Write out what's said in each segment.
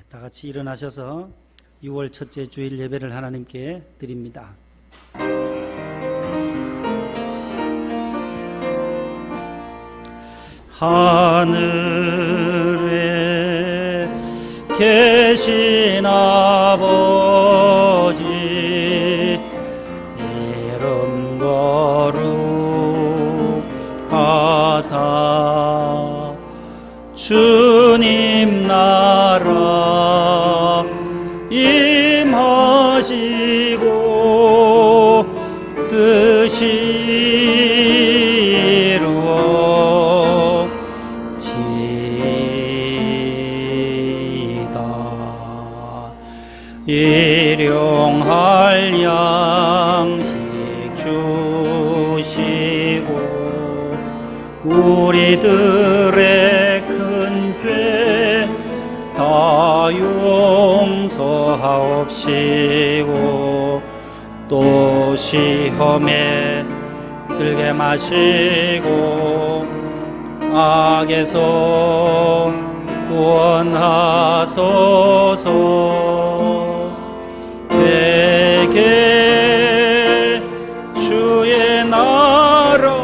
다 같이 일어나셔서 6월 첫째 주일 예배를 하나님께 드립니다. 하늘에 계신 아버지 이름 거룩하사 주님 나라 임하시고 뜻이 이루어지이다. 일용할 양식 주시고 우리들의 큰 죄 다 용서하옵시고 또 시험에 들게 마시고 악에서 구원하소서. 대개 주의 나라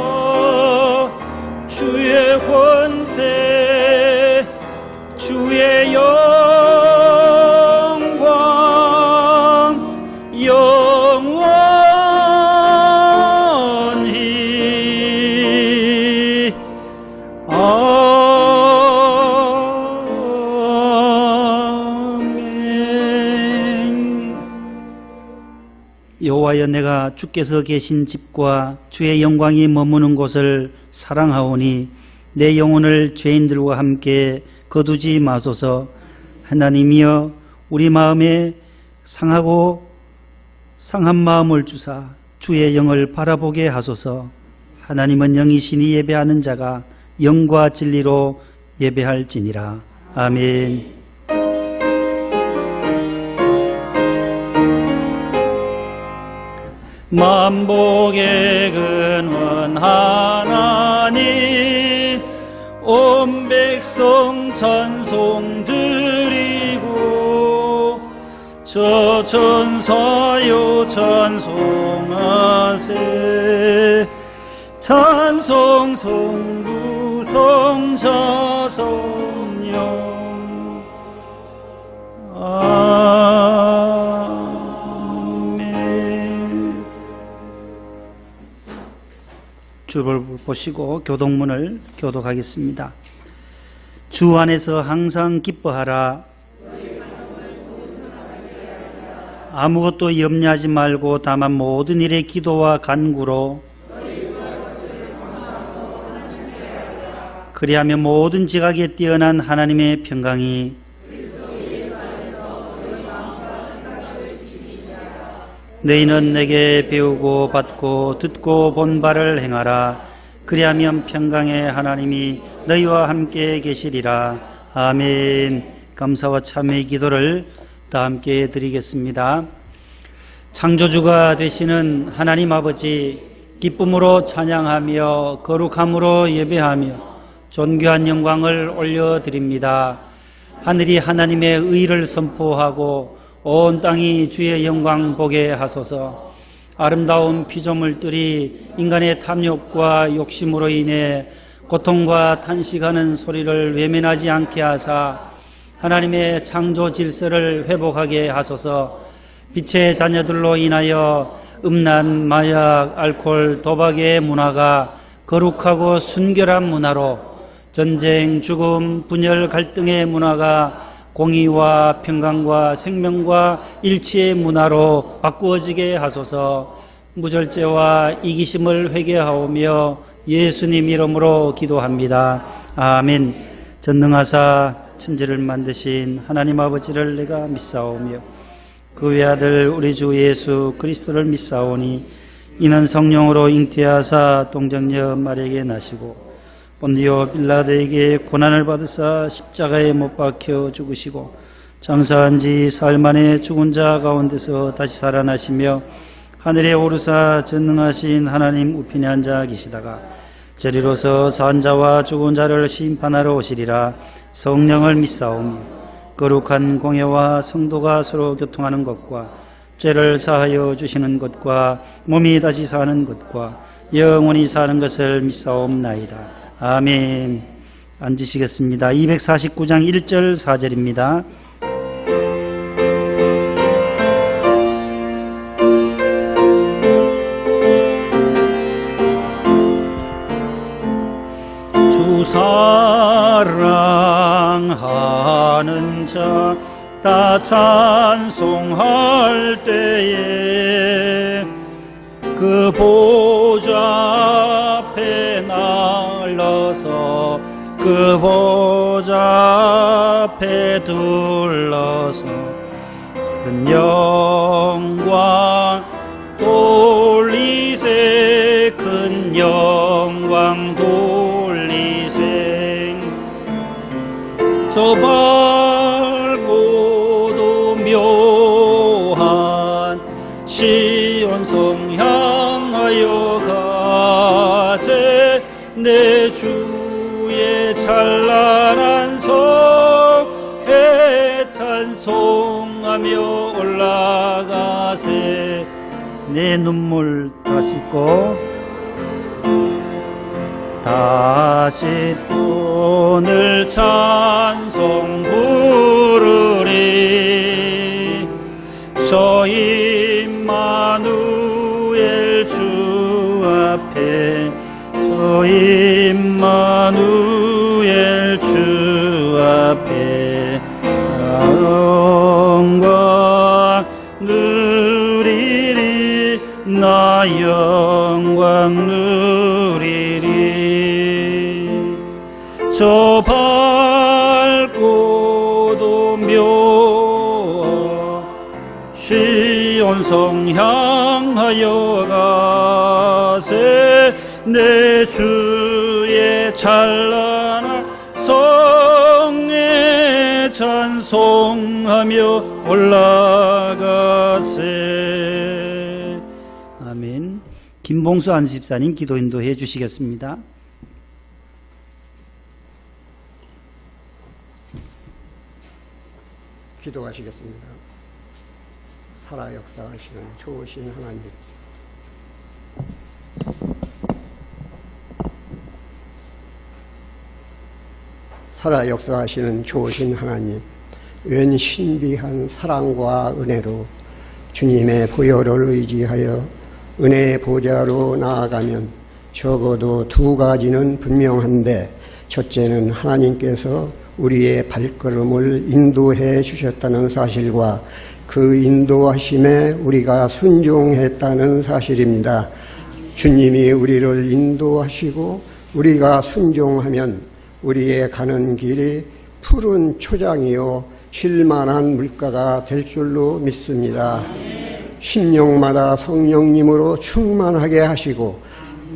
주의 권세 주의 영광 영원히 아멘. 여호와여, 내가 주께서 계신 집과 주의 영광이 머무는 곳을 사랑하오니 내 영혼을 죄인들과 함께 거두지 마소서. 하나님이여, 우리 마음에 상하고 상한 마음을 주사 주의 영을 바라보게 하소서. 하나님은 영이시니 예배하는 자가 영과 진리로 예배할지니라. 아멘. 만복의 근원 하나님 온 백성 찬송 드리고 저 천사여 찬송하세. 찬송 성부 성자 성령 아멘. 주를 보시고 교독문을 교독하겠습니다. 주 안에서 항상 기뻐하라. 아무것도 염려하지 말고 다만 모든 일에 기도와 간구로 그리하면 모든 지각에 뛰어난 하나님의 평강이 너희는 내게 배우고 받고 듣고 본 바를 행하라. 그리하면 평강의 하나님이 너희와 함께 계시리라. 아멘. 감사와 참회의 기도를 다 함께 드리겠습니다. 창조주가 되시는 하나님 아버지, 기쁨으로 찬양하며 거룩함으로 예배하며 존귀한 영광을 올려드립니다. 하늘이 하나님의 의를 선포하고 온 땅이 주의 영광 보게 하소서. 아름다운 피조물들이 인간의 탐욕과 욕심으로 인해 고통과 탄식하는 소리를 외면하지 않게 하사 하나님의 창조 질서를 회복하게 하소서. 빛의 자녀들로 인하여 음란, 마약, 알코올, 도박의 문화가 거룩하고 순결한 문화로, 전쟁, 죽음, 분열, 갈등의 문화가 공의와 평강과 생명과 일치의 문화로 바꾸어지게 하소서. 무절제와 이기심을 회개하오며 예수님 이름으로 기도합니다. 아멘. 전능하사 천지를 만드신 하나님 아버지를 내가 믿사오며 그 외아들 우리 주 예수 그리스도를 믿사오니 이는 성령으로 잉태하사 동정녀 마리아에게 나시고 본디오 빌라도에게 고난을 받으사 십자가에 못 박혀 죽으시고 장사한 지 사흘 만에 죽은 자 가운데서 다시 살아나시며 하늘에 오르사 전능하신 하나님 우편에 앉아 계시다가 저리로서 산 자와 죽은 자를 심판하러 오시리라. 성령을 믿사오며 거룩한 공예와 성도가 서로 교통하는 것과 죄를 사하여 주시는 것과 몸이 다시 사는 것과 영원히 사는 것을 믿사옵나이다. 아멘. 앉으시겠습니다. 249장 1절 4절입니다. 주 사랑하는 자 다 찬송할 때에 그 보좌 앞에 날러서 그 보좌 앞에 둘러서 큰 영광 돌리세 큰 영광 돌리세 저 밝고도 묘한 시온성 향하여 가세 내 주의 찬란한 성에 찬송하며 올라가세 내 눈물 다 씻고 다시 오늘 찬송 부르리 저 임마누엘 주 앞에 저 임마누엘 주 앞에 영광 누리리 나 영광 누리리 저 밝고도 묘한 시온성 향하여 가세 내 주의 찬란한 성에 찬송하며 올라가세. 아멘. 김봉수 안수집사님 기도 인도해 주시겠습니다. 기도하시겠습니다. 살아 역사하시는 좋으신 하나님, 살아 역사하시는 좋으신 하나님, 웬 신비한 사랑과 은혜로 주님의 보혈을 의지하여 은혜의 보좌로 나아가면 적어도 두 가지는 분명한데, 첫째는 하나님께서 우리의 발걸음을 인도해 주셨다는 사실과 그 인도하심에 우리가 순종했다는 사실입니다. 주님이 우리를 인도하시고 우리가 순종하면 우리의 가는 길이 푸른 초장이요 쉴만한 물가가 될 줄로 믿습니다. 심령마다 성령님으로 충만하게 하시고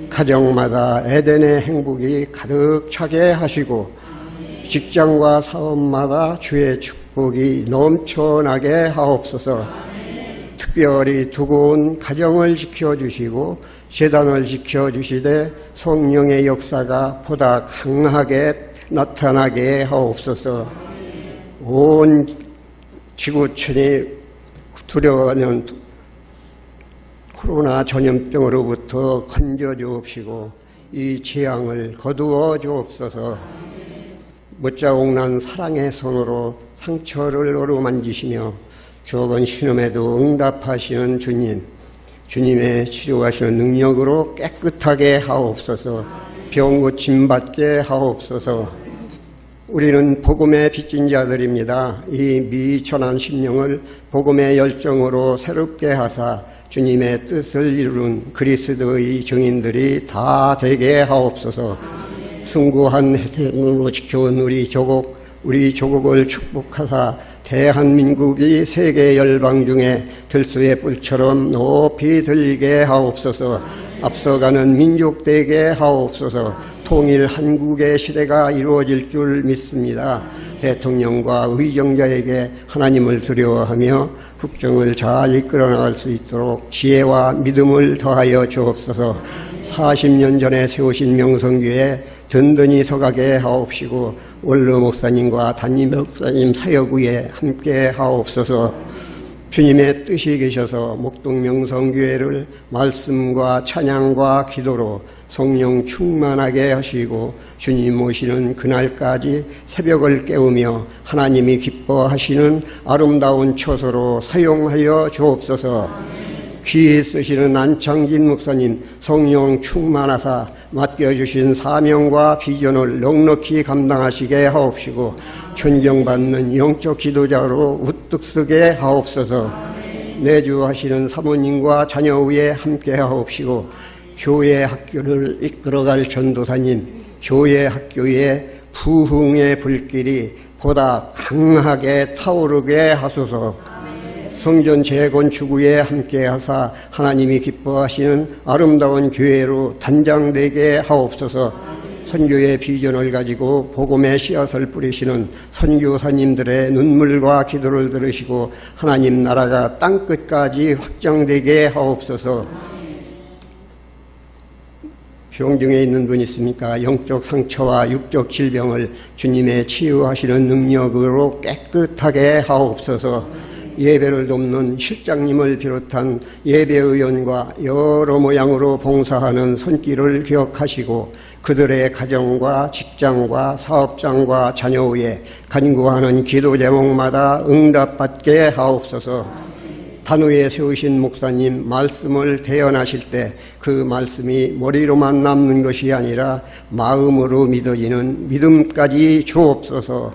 가정마다 에덴의 행복이 가득 차게 하시고 직장과 사업마다 주의 축복이 넘쳐나게 하옵소서. 특별히 두고 온 가정을 지켜주시고 재단을 지켜주시되 성령의 역사가 보다 강하게 나타나게 하옵소서. 온 지구촌이 두려워하는 코로나 전염병으로부터 건져주옵시고 이 재앙을 거두어 주옵소서. 못자국난 사랑의 손으로 상처를 어루만지시며 적은 신음에도 응답하시는 주님, 주님의 치료하시는 능력으로 깨끗하게 하옵소서. 병 고침 받게 하옵소서. 우리는 복음의 빚진 자들입니다. 이 미천한 심령을 복음의 열정으로 새롭게 하사 주님의 뜻을 이루는 그리스도의 증인들이 다 되게 하옵소서. 숭고한 해태문으로 지켜온 우리 조국을 축복하사 대한민국이 세계 열방 중에 들소의 뿔처럼 높이 들리게 하옵소서. 앞서가는 민족 되게 하옵소서. 통일 한국의 시대가 이루어질 줄 믿습니다. 대통령과 의정자에게 하나님을 두려워하며 국정을 잘 이끌어 나갈 수 있도록 지혜와 믿음을 더하여 주옵소서. 40년 전에 세우신 명성교회 든든히 서가게 하옵시고 원로 목사님과 담임 목사님 사역 위에 함께 하옵소서. 주님의 뜻이 계셔서 목동명성교회를 말씀과 찬양과 기도로 성령 충만하게 하시고 주님 오시는 그날까지 새벽을 깨우며 하나님이 기뻐하시는 아름다운 처소로 사용하여 주옵소서. 귀 쓰시는 안창진 목사님 성령 충만하사 맡겨주신 사명과 비전을 넉넉히 감당하시게 하옵시고 존경받는 영적 지도자로 우뚝 서게 하옵소서. 내주하시는 사모님과 자녀 위에 함께 하옵시고 교회 학교를 이끌어갈 전도사님, 교회 학교의 부흥의 불길이 보다 강하게 타오르게 하소서. 성전 재건축 후에 함께하사 하나님이 기뻐하시는 아름다운 교회로 단장되게 하옵소서. 선교의 비전을 가지고 복음의 씨앗을 뿌리시는 선교사님들의 눈물과 기도를 들으시고 하나님 나라가 땅끝까지 확장되게 하옵소서. 병중에 있는 분 있습니까? 영적 상처와 육적 질병을 주님의 치유하시는 능력으로 깨끗하게 하옵소서. 예배를 돕는 실장님을 비롯한 예배의원과 여러 모양으로 봉사하는 손길을 기억하시고 그들의 가정과 직장과 사업장과 자녀 위에 간구하는 기도 제목마다 응답받게 하옵소서. 단위에 세우신 목사님 말씀을 대언하실 때 그 말씀이 머리로만 남는 것이 아니라 마음으로 믿어지는 믿음까지 주옵소서.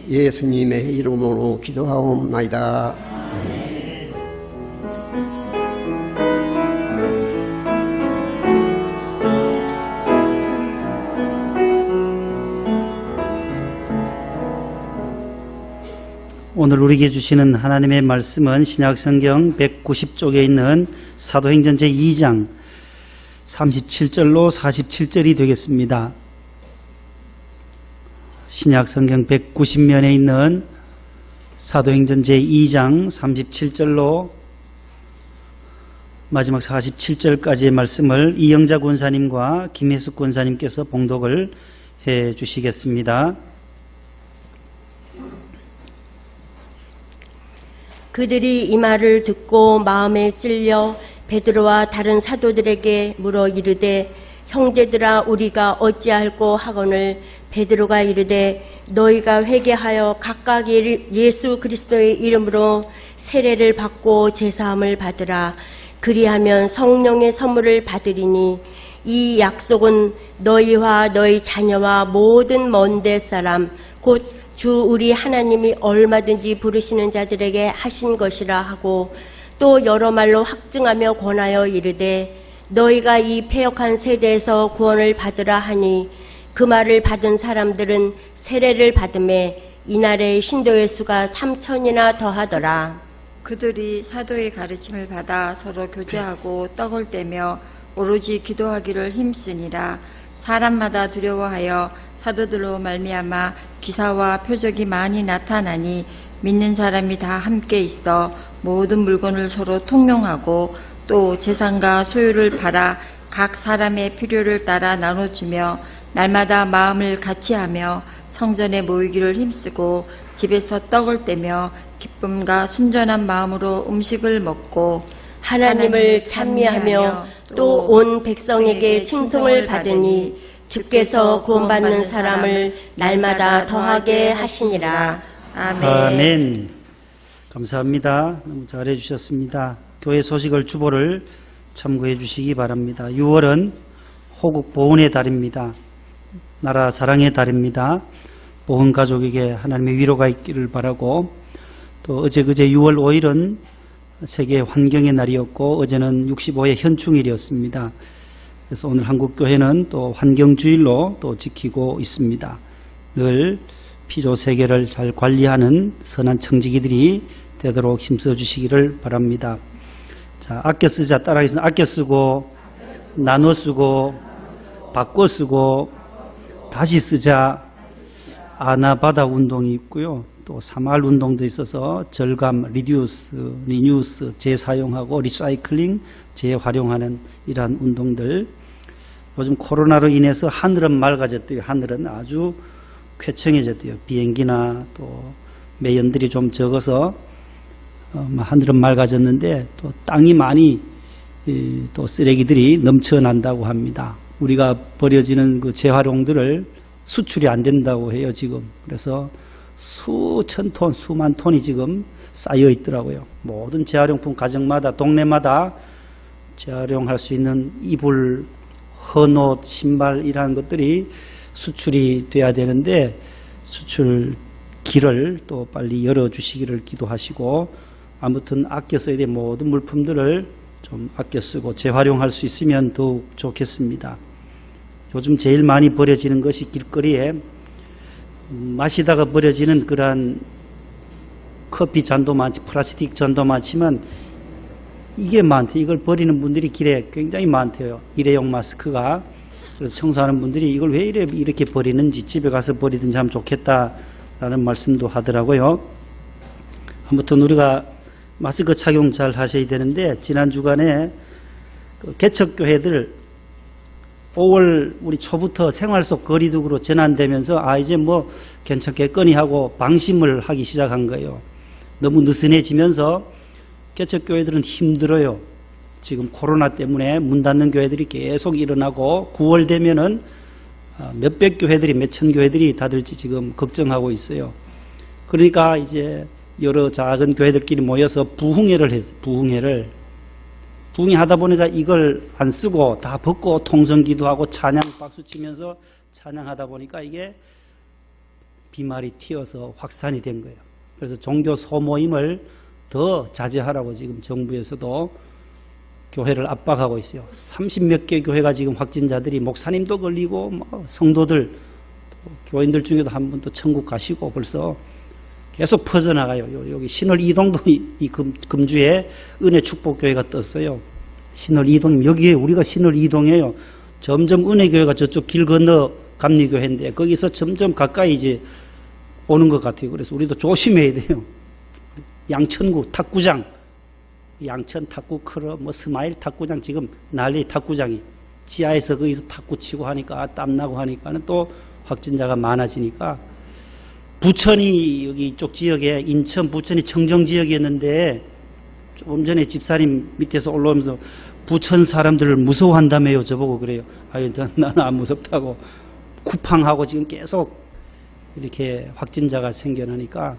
예수님의 이름으로 기도하옵나이다. 오늘 우리에게 주시는 하나님의 말씀은 신약성경 190쪽에 있는 사도행전 제2장 37절로 47절이 되겠습니다. 신약성경 190면에 있는 사도행전 제2장 37절로 마지막 47절까지의 말씀을 이영자 권사님과 김혜숙 권사님께서 봉독을 해 주시겠습니다. 그들이 이 말을 듣고 마음에 찔려 베드로와 다른 사도들에게 물어 이르되 형제들아 우리가 어찌할꼬 하거늘 베드로가 이르되 너희가 회개하여 각각 예수 그리스도의 이름으로 세례를 받고 제사함을 받으라. 그리하면 성령의 선물을 받으리니 이 약속은 너희와 너희 자녀와 모든 먼데 사람 곧 주 우리 하나님이 얼마든지 부르시는 자들에게 하신 것이라 하고 또 여러 말로 확증하며 권하여 이르되 너희가 이 패역한 세대에서 구원을 받으라 하니 그 말을 받은 사람들은 세례를 받음에 이날의 신도의 수가 3,000이나 더하더라. 그들이 사도의 가르침을 받아 서로 교제하고 떡을 떼며 오로지 기도하기를 힘쓰니라. 사람마다 두려워하여 사도들로 말미암아 기사와 표적이 많이 나타나니 믿는 사람이 다 함께 있어 모든 물건을 서로 통용하고 또 재산과 소유를 팔아 각 사람의 필요를 따라 나눠주며 날마다 마음을 같이하며 성전에 모이기를 힘쓰고 집에서 떡을 떼며 기쁨과 순전한 마음으로 음식을 먹고 하나님을 찬미하며 또 온 백성에게 칭송을 받으니 주께서 구원받는 사람을 날마다 더하게 하시니라. 아멘. 아멘. 감사합니다. 너무 잘해 주셨습니다. 교회 소식을 주보를 참고해 주시기 바랍니다. 6월은 호국 보훈의 달입니다. 나라 사랑의 달입니다. 보훈 가족에게 하나님의 위로가 있기를 바라고, 또 어제 그제 6월 5일은 세계 환경의 날이었고 어제는 65회 현충일이었습니다. 그래서 오늘 한국교회는 또 환경주일로 또 지키고 있습니다. 늘 피조 세계를 잘 관리하는 선한 청지기들이 되도록 힘써 주시기를 바랍니다. 자, 아껴 쓰자 따라하겠습니다. 아껴 쓰고 나눠 쓰고 바꿔 쓰고 다시 쓰자. 아나바다 운동이 있고요. 또 3R 운동도 있어서 절감, 리뉴스, 재사용하고 리사이클링, 재활용하는 이러한 운동들. 요즘 코로나로 인해서 하늘은 맑아졌대요. 하늘은 아주 쾌청해졌대요. 비행기나 또 매연들이 좀 적어서 하늘은 맑아졌는데 또 땅이 많이 또 쓰레기들이 넘쳐난다고 합니다. 우리가 버려지는 그 재활용들을 수출이 안 된다고 해요, 지금. 그래서 수천 톤, 수만 톤이 지금 쌓여 있더라고요. 모든 재활용품 가정마다, 동네마다 재활용할 수 있는 이불, 헌옷, 신발 이러한 것들이 수출이 돼야 되는데 수출 길을 또 빨리 열어주시기를 기도하시고, 아무튼 아껴 써야 될 모든 물품들을 좀 아껴 쓰고 재활용할 수 있으면 더욱 좋겠습니다. 요즘 제일 많이 버려지는 것이 길거리에 마시다가 버려지는 그러한 커피 잔도 많지, 플라스틱 잔도 많지만 이게 많대요. 이걸 버리는 분들이 길에 굉장히 많대요. 일회용 마스크가. 그래서 청소하는 분들이 이걸 왜 이렇게 버리는지 집에 가서 버리든지 하면 좋겠다라는 말씀도 하더라고요. 아무튼 우리가 마스크 착용 잘 하셔야 되는데, 지난 주간에 그 개척교회들 5월 우리 초부터 생활 속 거리두기로 전환되면서 이제 뭐 괜찮겠거니 하고 방심을 하기 시작한 거예요. 너무 느슨해지면서 개척교회들은 힘들어요. 지금 코로나 때문에 문 닫는 교회들이 계속 일어나고 9월 되면은 몇백 교회들이, 몇천 교회들이 닫을지 지금 걱정하고 있어요. 그러니까 이제 여러 작은 교회들끼리 모여서 부흥회를 했어요. 부흥회 하다 보니까 이걸 안 쓰고 다 벗고 통성기도하고 찬양 박수 치면서 찬양하다 보니까 이게 비말이 튀어서 확산이 된 거예요. 그래서 종교 소모임을 더 자제하라고 지금 정부에서도 교회를 압박하고 있어요. 30몇 개 교회가 지금 확진자들이, 목사님도 걸리고 성도들, 교인들 중에도 한 분 또 천국 가시고 벌써 계속 퍼져나가요. 여기 신월 이동도 이 금주에 은혜 축복교회가 떴어요. 신월 이동, 여기에 우리가 신월 이동이에요. 점점 은혜교회가 저쪽 길 건너 감리교회인데 거기서 점점 가까이 이제 오는 것 같아요. 그래서 우리도 조심해야 돼요. 양천구 탁구장, 양천 탁구 클럽, 스마일 탁구장, 지금 난리. 탁구장이 지하에서 거기서 탁구 치고 하니까, 땀나고 하니까는 또 확진자가 많아지니까. 부천이 여기 이쪽 지역에, 인천 부천이 청정 지역이었는데 조금 전에 집사님 밑에서 올라오면서 부천 사람들을 무서워한다며요. 저보고 그래요. 나는 안 무섭다고. 쿠팡하고 지금 계속 이렇게 확진자가 생겨나니까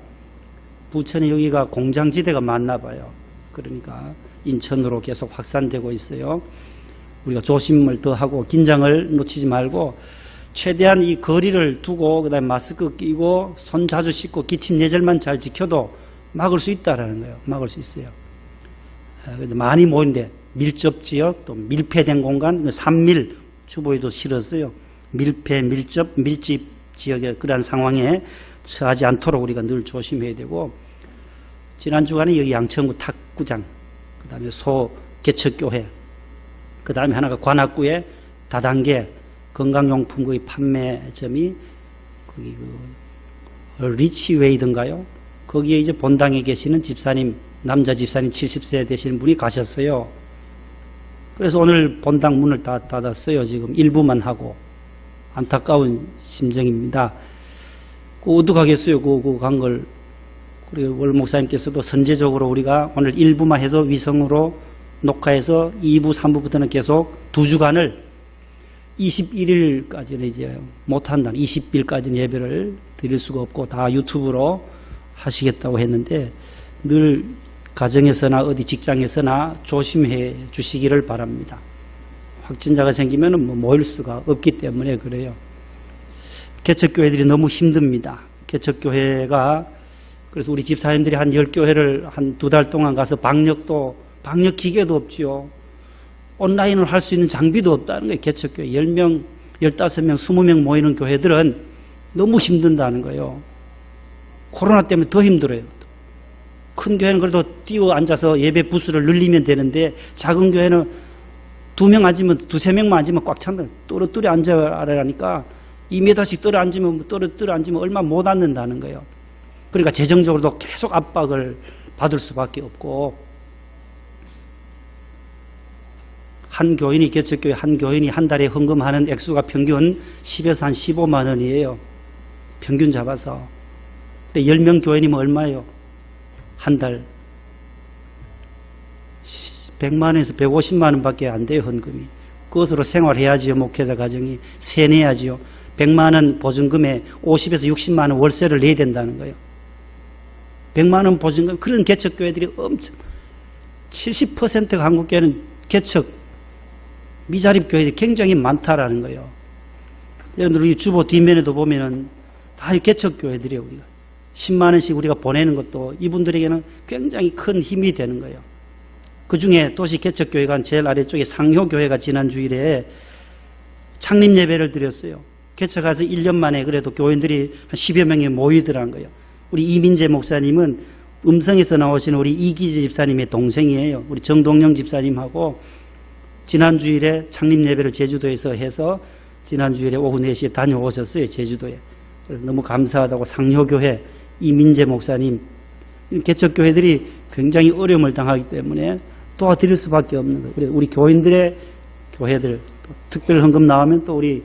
부천이 여기가 공장지대가 많나 봐요. 그러니까 인천으로 계속 확산되고 있어요. 우리가 조심을 더 하고 긴장을 놓치지 말고 최대한 이 거리를 두고 그다음에 마스크 끼고 손 자주 씻고 기침 예절만 잘 지켜도 막을 수 있다라는 거예요. 막을 수 있어요. 근데 많이 모인데 밀접 지역, 또 밀폐된 공간, 3밀 주보에도 실었어요. 밀폐, 밀접, 밀집 지역의 그러한 상황에 처하지 않도록 우리가 늘 조심해야 되고, 지난 주간에 여기 양천구 탁구장, 그 다음에 소개척교회, 그 다음에 하나가 관악구에 다단계 건강용품 거의 판매점이 거기 리치웨이든가요? 거기에 이제 본당에 계시는 집사님, 남자 집사님 70세 되시는 분이 가셨어요. 그래서 오늘 본당 문을 다 닫았어요. 지금 일부만 하고. 안타까운 심정입니다. 어떡하겠어요. 그 간 걸. 그리고 월 목사님께서도 선제적으로 우리가 오늘 일부만 해서 위성으로 녹화해서 2부, 3부부터는 계속 2주간을 21일까지는 이제 못한다는, 20일까지는 예배를 드릴 수가 없고 다 유튜브로 하시겠다고 했는데 늘 가정에서나 어디 직장에서나 조심해 주시기를 바랍니다. 확진자가 생기면 모일 수가 없기 때문에 그래요. 개척교회들이 너무 힘듭니다. 개척교회가, 그래서 우리 집사님들이 한 10교회를 한 2달 동안 가서 방역 기계도 없지요. 온라인을 할 수 있는 장비도 없다는 거예요. 개척교회 10명, 15명, 20명 모이는 교회들은 너무 힘든다는 거예요. 코로나 때문에 더 힘들어요. 큰 교회는 그래도 뛰어 앉아서 예배 부스를 늘리면 되는데 작은 교회는 2명 앉으면, 2~3명만 앉으면 꽉 찬다. 또르뚜리 앉아라니까 2m씩 떨어 앉으면 얼마 못 앉는다는 거예요. 그러니까 재정적으로도 계속 압박을 받을 수밖에 없고, 한 교인이, 개척교회 한 교인이 한 달에 헌금하는 액수가 평균 10에서 한 15만 원이에요. 평균 잡아서. 근데 10명 교회님은 얼마예요? 한 달 100만 원에서 150만 원밖에 안 돼요, 헌금이. 그것으로 생활해야지요, 목회자 가정이. 세내야지요. 100만 원 보증금에 50에서 60만 원 월세를 내야 된다는 거예요. 100만 원 보증금, 그런 개척교회들이 엄청, 70%가 한국교회는 개척, 미자립 교회들이 굉장히 많다라는 거예요. 여러분들, 우리 주보 뒷면에도 보면은 다 개척교회들이에요, 우리가. 10만 원씩 우리가 보내는 것도 이분들에게는 굉장히 큰 힘이 되는 거예요. 그 중에 도시 개척교회가 제일 아래쪽에 상효교회가 지난 주일에 창립 예배를 드렸어요. 개척해서 1년 만에 그래도 교인들이 한 10여 명이 모이더란 거예요. 우리 이민재 목사님은 음성에서 나오신 우리 이기재 집사님의 동생이에요. 우리 정동영 집사님하고 지난 주일에 창립 예배를 제주도에서 해서 지난 주일에 오후 4시에 다녀오셨어요, 제주도에. 그래서 너무 감사하다고 상효교회 이민재 목사님, 개척교회들이 굉장히 어려움을 당하기 때문에 도와드릴 수밖에 없는 거예요. 그래서 우리 교인들의 교회들, 또 특별 헌금 나오면 또 우리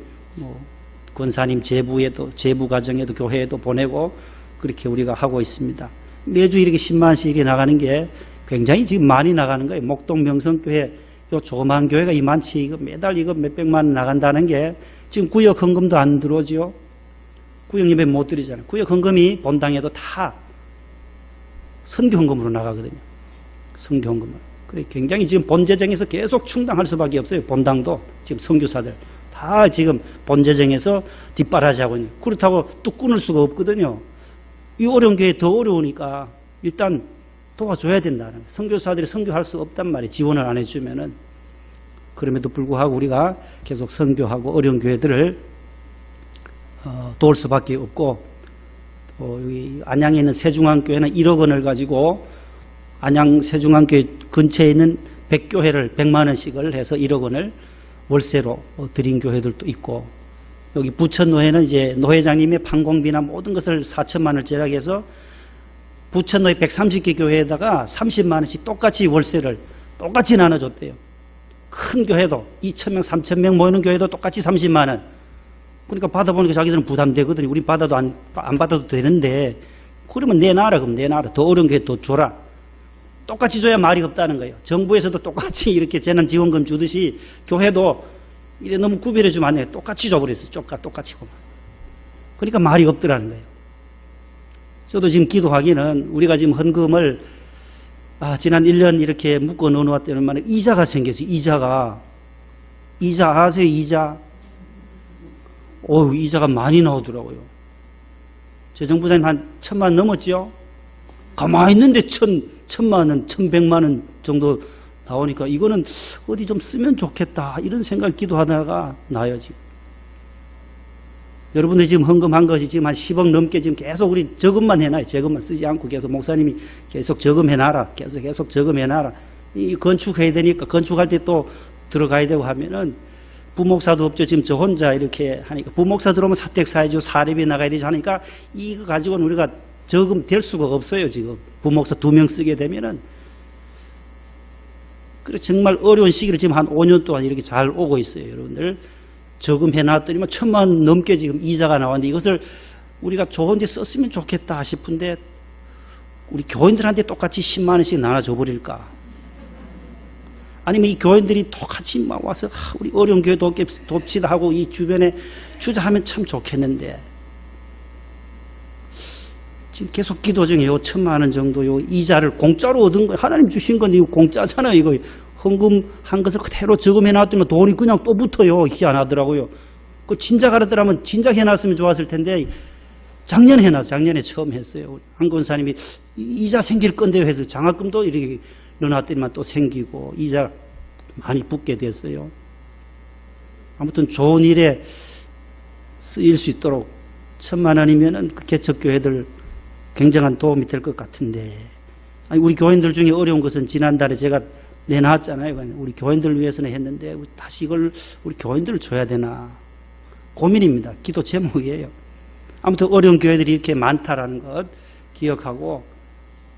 권사님 제부에도, 제부 가정에도 교회에도 보내고 그렇게 우리가 하고 있습니다. 매주 이렇게 10만 원씩 이렇게 나가는 게 굉장히 지금 많이 나가는 거예요. 목동 명성교회, 요 조그만 교회가 이만치, 이거 매달 이거 몇백만 원 나간다는 게 지금 구역 헌금도 안 들어오죠. 구역 예배 못 드리잖아요. 구역 헌금이 본당에도 다 선교 헌금으로 나가거든요. 선교 헌금으로. 그래, 굉장히 지금 본재정에서 계속 충당할 수밖에 없어요. 본당도 지금 선교사들 다 지금 본재정에서 뒷바라지하고 있는. 그렇다고 뚝 끊을 수가 없거든요. 이 어려운 교회 더 어려우니까 일단 도와줘야 된다는 거예요. 선교사들이 선교할 수 없단 말이에요. 지원을 안 해주면은. 그럼에도 불구하고 우리가 계속 선교하고 어려운 교회들을 도울 수밖에 없고, 여기 안양에 있는 세중앙교회는 1억 원을 가지고 안양 세중앙교회 근처에 있는 100교회를 100만 원씩을 해서 1억 원을 월세로 드린 교회들도 있고, 여기 부천노회는 이제 노회장님의 판공비나 모든 것을 4천만 원을 제작해서 부천노회 130개 교회에다가 30만 원씩 똑같이 월세를 똑같이 나눠줬대요. 큰 교회도 2,000명, 3,000명 모이는 교회도 똑같이 30만 원. 그러니까 받아보니까 자기들은 부담되거든요. 우리 받아도 안 받아도 되는데, 그러면 내놔라, 그럼 내놔라. 더 어려운 교회 더 줘라. 똑같이 줘야 말이 없다는 거예요. 정부에서도 똑같이 이렇게 재난지원금 주듯이 교회도 이래 너무 구별해주면 안 돼요. 똑같이 줘버렸어요. 똑같이. 그러니까 말이 없더라는 거예요. 저도 지금 기도하기는 우리가 지금 헌금을 지난 1년 이렇게 묶어 넣어놓았다는 말에 이자가 생겼어요. 이자 아세요? 이자가 많이 나오더라고요. 재정부장님 한 1,000만 원 넘었죠? 가만히 있는데 1,000만 원, 1,100만 원 정도 나오니까 이거는 어디 좀 쓰면 좋겠다 이런 생각을 기도하다가 나요. 지금 여러분들이 지금 헌금한 것이 지금 한 10억 넘게 지금 계속 우리 저금만 해놔요. 저금만 쓰지 않고 계속 목사님이 계속 저금해놔라. 계속 저금해놔라. 이 건축해야 되니까 건축할 때 또 들어가야 되고 하면은 부목사도 없죠. 지금 저 혼자 이렇게 하니까 부목사 들어오면 사택 사야죠. 사례비 나가야 되지 하니까 이거 가지고는 우리가 저금 될 수가 없어요. 지금 부목사 2명 쓰게 되면은. 그래 정말 어려운 시기를 지금 한 5년 동안 이렇게 잘 오고 있어요. 여러분들 저금해 놨더니만 1,000만 원 넘게 지금 이자가 나왔는데 이것을 우리가 좋은 데 썼으면 좋겠다 싶은데 우리 교인들한테 똑같이 10만 원씩 나눠줘 버릴까? 아니면 이 교인들이 똑같이 막 와서 우리 어려운 교회 돕시다 하고 이 주변에 주자하면 참 좋겠는데 지금 계속 기도 중에 요 1,000만 원 정도 요 이자를 공짜로 얻은 거 하나님 주신 건데 이거 공짜잖아요. 이거 헌금한 것을 그대로 저금해 놨더니 돈이 그냥 또 붙어요. 희한하더라고요. 그 진작 알았더라면 진작 해놨으면 좋았을 텐데 작년에 해놨어. 작년에 처음 했어요. 한 권사님이 이자 생길 건데요 해서 장학금도 이렇게 넣어놨더니만 또 생기고 이자 많이 붙게 됐어요. 아무튼 좋은 일에 쓰일 수 있도록 1,000만 원이면은 그 개척교회들 굉장한 도움이 될 것 같은데, 아니 우리 교인들 중에 어려운 것은 지난달에 제가 내놨잖아요. 우리 교인들을 위해서는 했는데 다시 이걸 우리 교인들을 줘야 되나 고민입니다. 기도 제목이에요. 아무튼 어려운 교회들이 이렇게 많다라는 것 기억하고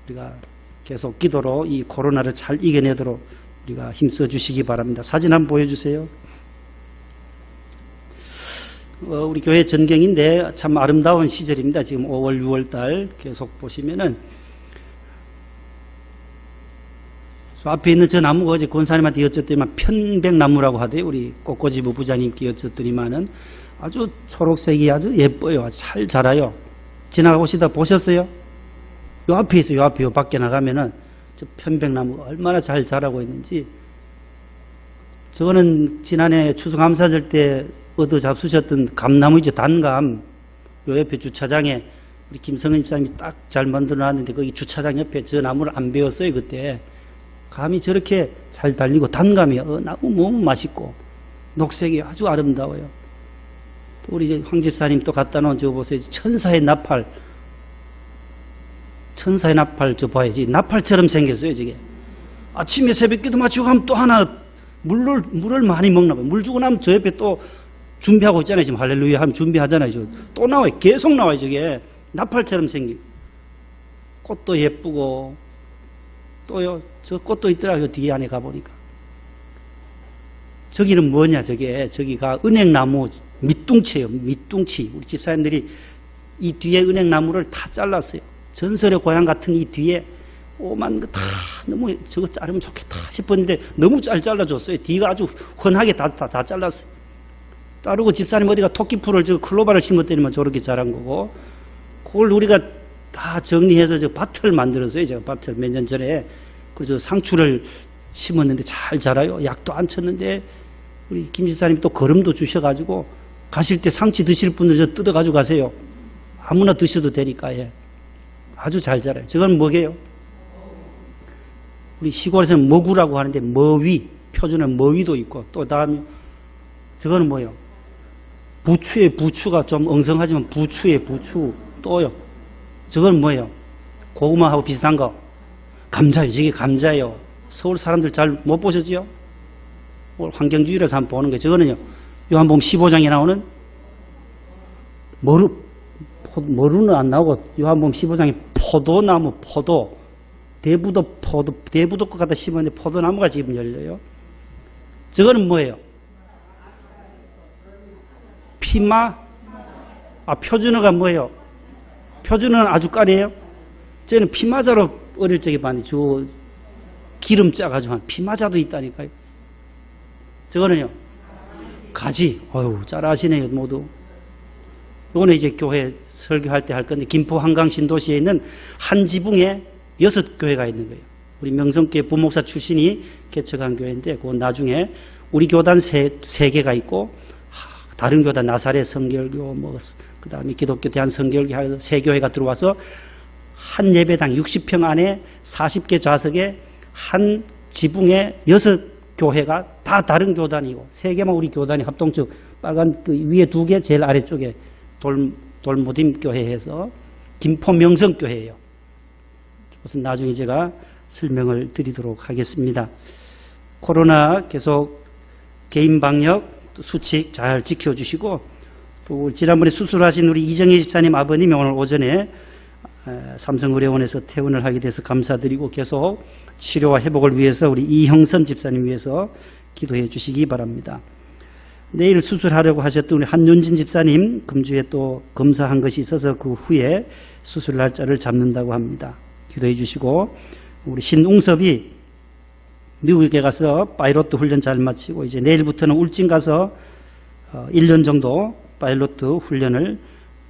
우리가 계속 기도로 이 코로나를 잘 이겨내도록 우리가 힘써 주시기 바랍니다. 사진 한번 보여주세요. 우리 교회 전경인데 참 아름다운 시절입니다. 지금 5월, 6월 달 계속 보시면은 앞에 있는 저 나무가 어제 권사님한테 여쭸더니만 편백나무라고 하대요. 우리 꽃꽂이부 부장님께 여쭸더니만은 아주 초록색이 아주 예뻐요. 잘 자라요. 지나가시다 보셨어요? 요 앞에 있어요. 요 앞에 요 밖에 나가면은 저 편백나무가 얼마나 잘 자라고 있는지. 저거는 지난해 추수감사절 때 얻어 잡수셨던 감나무이죠. 단감. 요 옆에 주차장에 우리 김성은 집사님이 딱 잘 만들어 놨는데 거기 주차장 옆에 저 나무를 안 베었어요. 그때. 감이 저렇게 잘 달리고 단감이요. 나무 너무 맛있고 녹색이 아주 아름다워요. 또 우리 황 집사님 또 갖다 놓은 저거 보세요. 천사의 나팔. 천사의 나팔 저 봐야지. 나팔처럼 생겼어요. 저게. 아침에 새벽기도 마치고 가면 또 하나 물을 많이 먹나 봐요. 물 주고 나면 저 옆에 또 준비하고 있잖아요. 지금 할렐루야 하면 준비하잖아요. 또 나와요. 계속 나와요. 저게. 나팔처럼 생기고. 꽃도 예쁘고 또요. 저 꽃도 있더라고요. 뒤에 안에 가보니까. 저기는 뭐냐 저기가 은행나무 밑둥치예요. 밑둥치. 우리 집사님들이 이 뒤에 은행나무를 다 잘랐어요. 전설의 고향 같은 이 뒤에 오만 거 다 너무 저거 자르면 좋겠다 싶었는데 너무 잘 잘라줬어요. 뒤가 아주 훤하게 다 잘랐어요. 따르고 집사님 어디가 토끼풀을 저 클로바를 심었더니만 저렇게 자란 거고 그걸 우리가 다 정리해서 저 밭을 만들었어요. 제가 밭을 몇 년 전에 그저 상추를 심었는데 잘 자라요. 약도 안 쳤는데 우리 김 집사님 또 거름도 주셔가지고 가실 때 상추 드실 분들 저 뜯어가지고 가세요. 아무나 드셔도 되니까. 예. 아주 잘 자라요. 저건 뭐게요? 우리 시골에서는 머구라고 하는데 머위, 표준은 머위도 있고 또 다음에 저거는 뭐예요? 부추의 부추가 좀 엉성하지만 부추의 부추 또요. 저건 뭐예요? 고구마하고 비슷한 거. 감자요. 저게 감자예요. 서울 사람들 잘 못 보셨지요? 오늘 환경주의라서 한번 보는 거예요. 저거는요. 요한복음 15장에 나오는 머루는 안 나오고 요한복음 15장에 포도나무, 대부도 것 갖다 심었는데 포도나무가 지금 열려요. 저거는 뭐예요? 피마? 표준어가 뭐예요? 표준어는 아주까리예요? 저희는 피마자로 어릴 적에 봤는데 저 기름 짜가지고 한 피마자도 있다니까요. 저거는요? 가지. 어휴, 잘 아시네요, 모두. 요거는 이제 교회 설교할 때 할 건데, 김포 한강 신도시에 있는 한 지붕에 6교회가 있는 거예요. 우리 명성교회 부목사 출신이 개척한 교회인데, 그건 나중에 우리 교단 3개가 있고, 다른 교단 나사렛 성결교, 그 다음에 기독교 대한 성결교 3교회가 들어와서 한 예배당 60평 안에 40개 좌석에 한 지붕에 6교회가 다 다른 교단이고 3개만 우리 교단이 합동적 빨간 그 위에 2개 제일 아래쪽에 돌모딤 교회에서 김포 명성교회예요. 그것은 나중에 제가 설명을 드리도록 하겠습니다. 코로나 계속 개인 방역 수칙 잘 지켜주시고 또 지난번에 수술하신 우리 이정혜 집사님 아버님이 오늘 오전에 삼성의료원에서 퇴원을 하게 돼서 감사드리고 계속 치료와 회복을 위해서 우리 이형선 집사님 위해서 기도해 주시기 바랍니다. 내일 수술하려고 하셨던 우리 한윤진 집사님 금주에 또 검사한 것이 있어서 그 후에 수술 날짜를 잡는다고 합니다. 기도해 주시고 우리 신웅섭이 미국에 가서 파일로트 훈련 잘 마치고 이제 내일부터는 울진 가서 1년 정도 파일로트 훈련을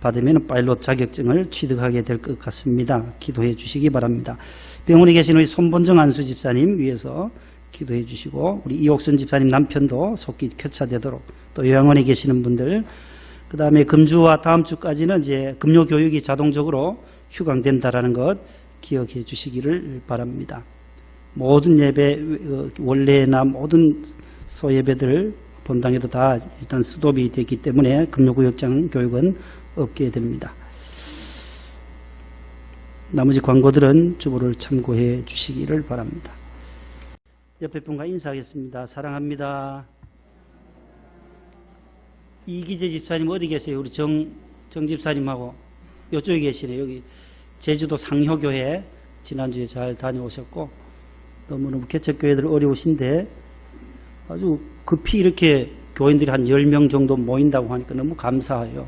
받으면 파일럿 자격증을 취득하게 될 것 같습니다. 기도해 주시기 바랍니다. 병원에 계신 우리 손본정 안수 집사님 위해서 기도해 주시고 우리 이옥순 집사님 남편도 속히 쾌차되도록 또 요양원에 계시는 분들 그 다음에 금주와 다음 주까지는 이제 금요 교육이 자동적으로 휴강된다라는 것 기억해 주시기를 바랍니다. 모든 예배 원래나 모든 소예배들 본당에도 다 일단 스톱이 됐기 때문에 금요구역장 교육은 없게 됩니다. 나머지 광고들은 주보를 참고해 주시기를 바랍니다. 옆에 분과 인사하겠습니다. 사랑합니다. 이기재 집사님 어디 계세요? 우리 정 집사님하고 이쪽에 계시네요. 여기 제주도 상효교회 지난주에 잘 다녀오셨고 너무너무 개척교회들 어려우신데 아주 급히 이렇게 교인들이 한 10명 정도 모인다고 하니까 너무 감사해요.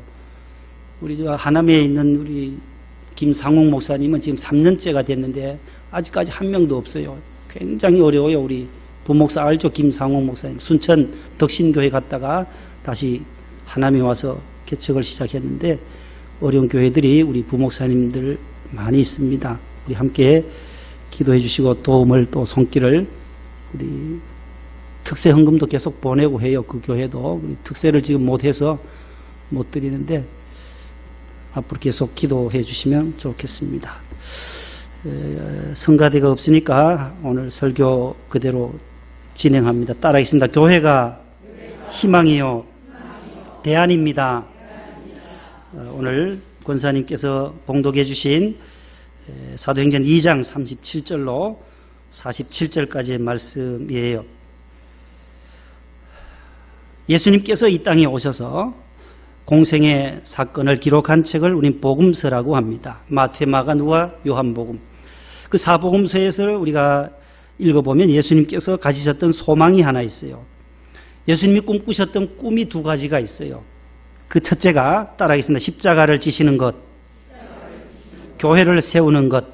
우리 저 하남에 있는 우리 김상홍 목사님은 지금 3년째가 됐는데 아직까지 한 명도 없어요. 굉장히 어려워요. 우리 부목사 알죠? 김상홍 목사님. 순천 덕신교회 갔다가 다시 하남에 와서 개척을 시작했는데 어려운 교회들이 우리 부목사님들 많이 있습니다. 우리 함께 기도해 주시고 도움을 또 손길을 우리 특세 헌금도 계속 보내고 해요. 그 교회도 우리 특세를 지금 못해서 못 드리는데 앞으로 계속 기도해 주시면 좋겠습니다. 성가대가 없으니까 오늘 설교 그대로 진행합니다. 따라하겠습니다. 교회가 희망이요 대안입니다. 오늘 권사님께서 봉독해 주신 사도행전 2장 37절로 47절까지의 말씀이에요. 예수님께서 이 땅에 오셔서 공생의 사건을 기록한 책을 우린 복음서라고 합니다. 마태, 마가, 누가, 요한복음. 그 사복음서에서 우리가 읽어보면 예수님께서 가지셨던 소망이 하나 있어요. 예수님이 꿈꾸셨던 꿈이 두 가지가 있어요. 그 첫째가 따라하겠습니다. 십자가를 지시는 것, 교회를 세우는 것.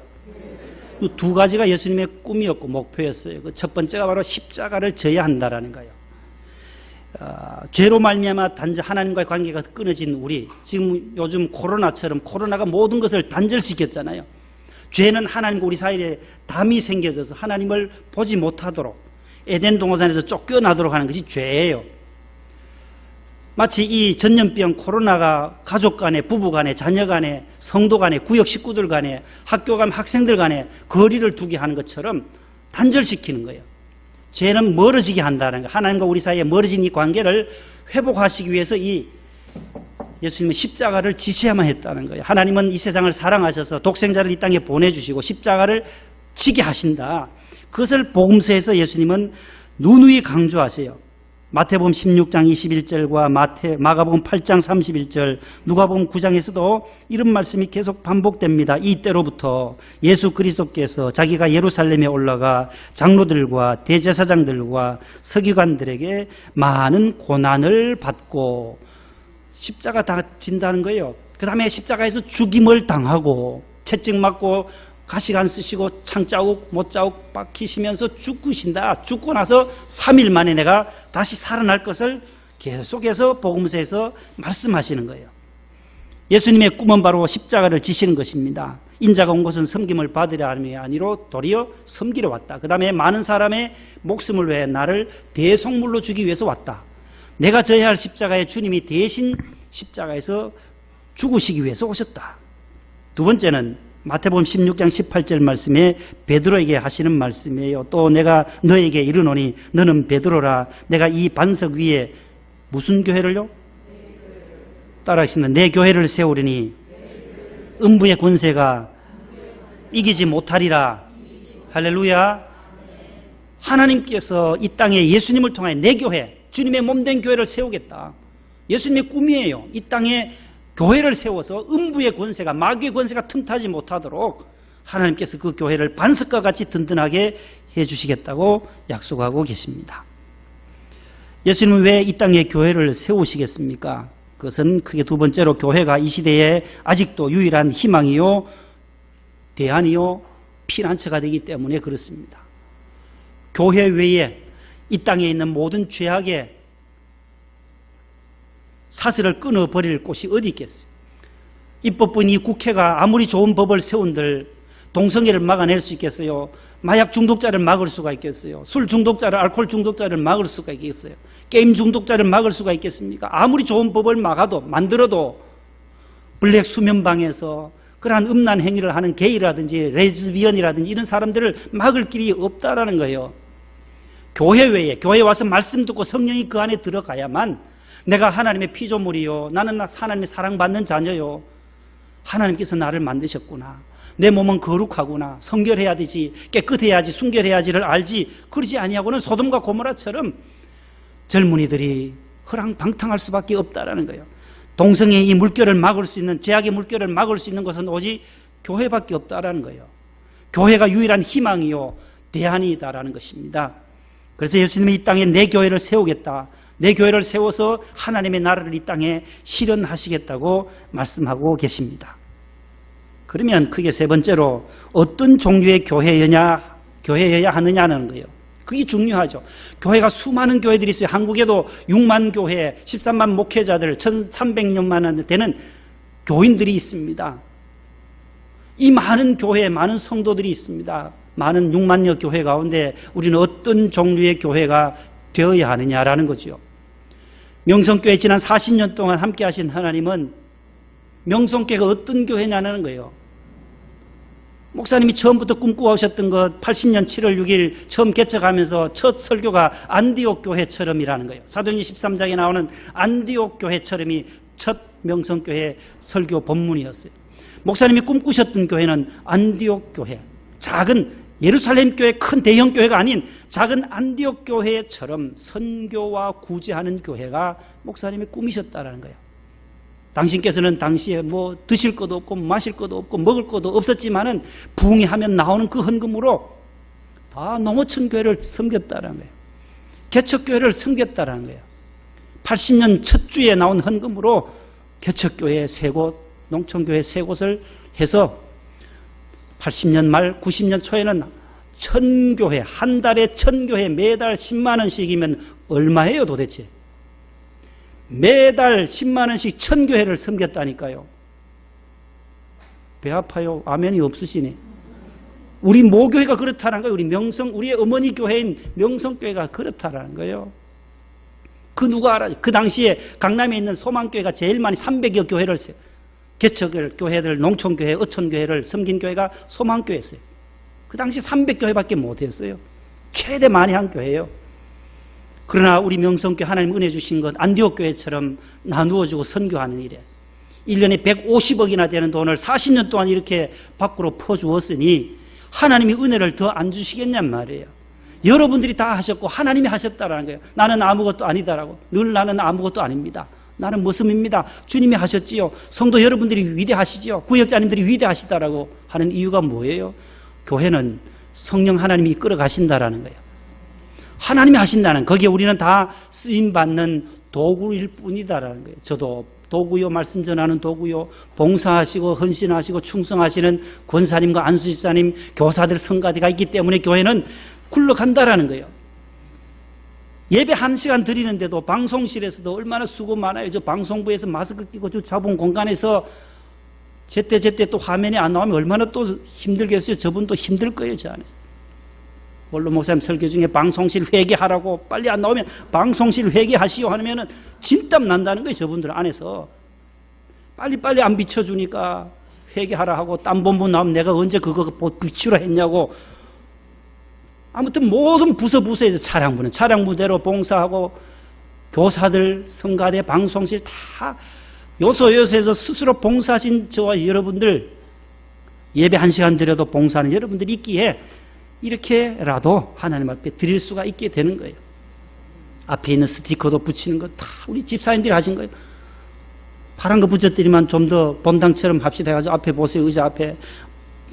이 두 가지가 예수님의 꿈이었고 목표였어요. 그 첫 번째가 바로 십자가를 져야 한다라는 거예요. 죄로 말미암아 단절 하나님과의 관계가 끊어진 우리, 지금 요즘 코로나처럼 코로나가 모든 것을 단절시켰잖아요. 죄는 하나님과 우리 사이에 담이 생겨져서 하나님을 보지 못하도록 에덴 동호산에서 쫓겨나도록 하는 것이 죄예요. 마치 이 전염병 코로나가 가족 간에, 부부 간에, 자녀 간에, 성도 간에, 구역 식구들 간에, 학교 간 학생들 간에 거리를 두게 하는 것처럼 단절시키는 거예요. 죄는 멀어지게 한다는 거예요. 하나님과 우리 사이에 멀어진 이 관계를 회복하시기 위해서 이 예수님은 십자가를 지시야만 했다는 거예요. 하나님은 이 세상을 사랑하셔서 독생자를 이 땅에 보내주시고 십자가를 지게 하신다. 그것을 복음서에서 예수님은 누누이 강조하세요. 마태복음 16장 21절과 마가복음 8장 31절, 누가복음 9장에서도 이런 말씀이 계속 반복됩니다. 이때로부터 예수 그리스도께서 자기가 예루살렘에 올라가 장로들과 대제사장들과 서기관들에게 많은 고난을 받고 십자가 다 진다는 거예요. 그 다음에 십자가에서 죽임을 당하고 채찍 맞고 가식 안 쓰시고 창자국 못자국 박히시면서 죽으신다. 죽고 나서 3일 만에 내가 다시 살아날 것을 계속해서 복음서에서 말씀하시는 거예요. 예수님의 꿈은 바로 십자가를 지시는 것입니다. 인자가 온 것은 섬김을 받으려 함이 아니로 도리어 섬기러 왔다. 그 다음에 많은 사람의 목숨을 위해 나를 대속물로 주기 위해서 왔다. 내가 져야 할 십자가에 주님이 대신 십자가에서 죽으시기 위해서 오셨다. 두 번째는 마태복음 16장 18절 말씀에 베드로에게 하시는 말씀이에요. 또 내가 너에게 이르노니 너는 베드로라. 내가 이 반석 위에 무슨 교회를요? 따라하시면 내 교회를 세우리니 음부의 권세가 이기지 못하리라. 할렐루야. 하나님께서 이 땅에 예수님을 통하여 내 교회, 주님의 몸된 교회를 세우겠다. 예수님의 꿈이에요. 이 땅에 교회를 세워서 음부의 권세가, 마귀의 권세가 틈타지 못하도록 하나님께서 그 교회를 반석과 같이 든든하게 해주시겠다고 약속하고 계십니다. 예수님은 왜 이 땅에 교회를 세우시겠습니까? 그것은 크게 두 번째로 교회가 이 시대에 아직도 유일한 희망이요 대안이요 피난처가 되기 때문에 그렇습니다. 교회 외에 이 땅에 있는 모든 죄악의 사슬을 끊어버릴 곳이 어디 있겠어요? 입법부인 이 국회가 아무리 좋은 법을 세운들 동성애를 막아낼 수 있겠어요? 마약 중독자를 막을 수가 있겠어요? 술 중독자를, 알코올 중독자를 막을 수가 있겠어요? 게임 중독자를 막을 수가 있겠습니까? 아무리 좋은 법을 만들어도 블랙 수면방에서 그러한 음란 행위를 하는 게이라든지 레즈비언이라든지 이런 사람들을 막을 길이 없다라는 거예요. 교회 외에, 교회 와서 말씀 듣고 성령이 그 안에 들어가야만 내가 하나님의 피조물이요, 나는 하나님의 사랑받는 자녀요, 하나님께서 나를 만드셨구나, 내 몸은 거룩하구나, 성결해야 되지, 깨끗해야지, 순결해야지를 알지, 그러지 아니하고는 소돔과 고모라처럼 젊은이들이 허랑방탕할 수밖에 없다라는 거예요. 동성애의 이 물결을 막을 수 있는, 죄악의 물결을 막을 수 있는 것은 오직 교회밖에 없다라는 거예요. 교회가 유일한 희망이요 대안이다라는 것입니다. 그래서 예수님이 이 땅에 내 교회를 세우겠다, 내 교회를 세워서 하나님의 나라를 이 땅에 실현하시겠다고 말씀하고 계십니다. 그러면 그게 세 번째로 어떤 종류의 교회여야 하느냐는 거예요. 그게 중요하죠. 교회가 수많은 교회들이 있어요. 한국에도 6만 교회, 13만 목회자들, 1,300년만 되는 교인들이 있습니다. 이 많은 교회, 많은 성도들이 있습니다. 많은 6만여 교회 가운데 우리는 어떤 종류의 교회가 되어야 하느냐라는 거죠. 명성교회 지난 40년 동안 함께 하신 하나님은 명성교회가 어떤 교회냐는 거예요. 목사님이 처음부터 꿈꾸셨던 것 80년 7월 6일 처음 개척하면서 첫 설교가 안디옥 교회처럼이라는 거예요. 사도행전 13장에 나오는 안디옥 교회처럼이 첫 명성교회 설교 본문이었어요. 목사님이 꿈꾸셨던 교회는 안디옥 교회, 작은 예루살렘 교회 큰 대형 교회가 아닌 작은 안디옥 교회처럼 선교와 구제하는 교회가 목사님이 꿈이셨다는 거예요. 당신께서는 당시에 뭐 드실 것도 없고 마실 것도 없고 먹을 것도 없었지만은 부흥이 하면 나오는 그 헌금으로 다 농어촌 교회를 섬겼다는 거예요. 개척교회를 섬겼다는 거예요. 80년 첫 주에 나온 헌금으로 개척교회 3곳, 농촌교회 3곳을 해서 80년 말 90년 초에는 1000교회, 한 달에 1000교회 매달 10만 원씩이면 얼마예요 도대체? 매달 10만 원씩 1000교회를 섬겼다니까요. 배 아파요. 아멘이 없으시네. 우리 모교회가 그렇다는 거예요. 우리의 어머니 교회인 명성교회가 그렇다는 거예요. 그 누가 알아요? 그 당시에 강남에 있는 소망교회가 제일 많이 300여 교회를 개척을 교회들, 농촌교회, 어촌교회를 섬긴 교회가 소망교회였어요. 그 당시 300교회밖에 못했어요. 최대 많이 한 교회예요. 그러나 우리 명성교회 하나님 은혜 주신 것 안디옥 교회처럼 나누어주고 선교하는 일에 1년에 150억이나 되는 돈을 40년 동안 이렇게 밖으로 퍼주었으니 하나님이 은혜를 더 안 주시겠냔 말이에요. 여러분들이 다 하셨고 하나님이 하셨다라는 거예요. 나는 아무것도 아니다라고. 늘 나는 아무것도 아닙니다. 나는 모습입니다. 주님이 하셨지요. 성도 여러분들이 위대하시지요. 구역자님들이 위대하시다라고 하는 이유가 뭐예요? 교회는 성령 하나님이 이끌어 가신다라는 거예요. 하나님이 하신다는, 거기에 우리는 다 쓰임받는 도구일 뿐이다라는 거예요. 저도 도구요, 말씀 전하는 도구요, 봉사하시고 헌신하시고 충성하시는 권사님과 안수집사님, 교사들, 성가대가 있기 때문에 교회는 굴러간다라는 거예요. 예배 1시간 드리는데도 방송실에서도 얼마나 수고 많아요. 저 방송부에서 마스크 끼고 저 자본 공간에서 제때 또 화면이 안 나오면 얼마나 또 힘들겠어요. 저분도 힘들 거예요, 저 안에서. 물론 목사님 설교 중에 방송실 회개하라고 빨리 안 나오면 방송실 회개하시오 하면은 진땀 난다는 거예요. 저분들 안에서. 빨리 안 비춰주니까 회개하라 하고 땀 본분 나오면 내가 언제 그거 비추라 했냐고. 아무튼 모든 부서에서 차량부는 차량부대로 봉사하고 교사들, 성가대, 방송실 다 요소에서 스스로 봉사하신 저와 여러분들 예배 1시간 드려도 봉사하는 여러분들이 있기에 이렇게라도 하나님 앞에 드릴 수가 있게 되는 거예요. 앞에 있는 스티커도 붙이는 거 다 우리 집사님들이 하신 거예요. 파란 거 붙여드리면 좀 더 본당처럼 합시다 해가지고 앞에 보세요. 의자 앞에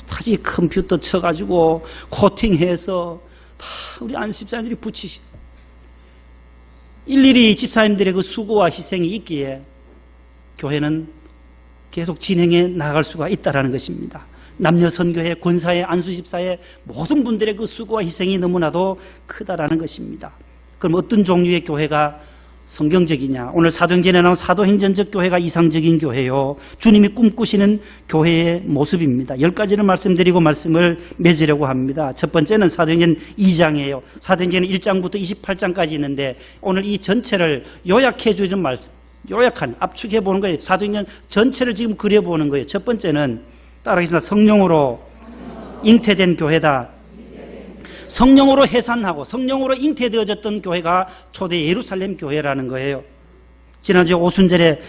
다시 컴퓨터 쳐가지고 코팅해서 다 우리 안 집사님들이 붙이시. 일일이 집사님들의 그 수고와 희생이 있기에 교회는 계속 진행해 나갈 수가 있다는 것입니다. 남녀선교회, 권사회, 안수집사회 모든 분들의 그 수고와 희생이 너무나도 크다라는 것입니다. 그럼 어떤 종류의 교회가 성경적이냐? 오늘 사도행전에 나온 사도행전적 교회가 이상적인 교회요. 주님이 꿈꾸시는 교회의 모습입니다. 10가지를 말씀드리고 말씀을 맺으려고 합니다. 첫 번째는 사도행전 2장이에요. 사도행전은 1장부터 28장까지 있는데 오늘 이 전체를 요약해 주는 말씀, 요약한, 압축해 보는 거예요. 사도행전 전체를 지금 그려보는 거예요. 첫 번째는 따라하겠습니다. 성령으로 잉태된 교회다. 성령으로 해산하고 성령으로 잉태되어졌던 교회가 초대 예루살렘 교회라는 거예요. 지난주 오순절에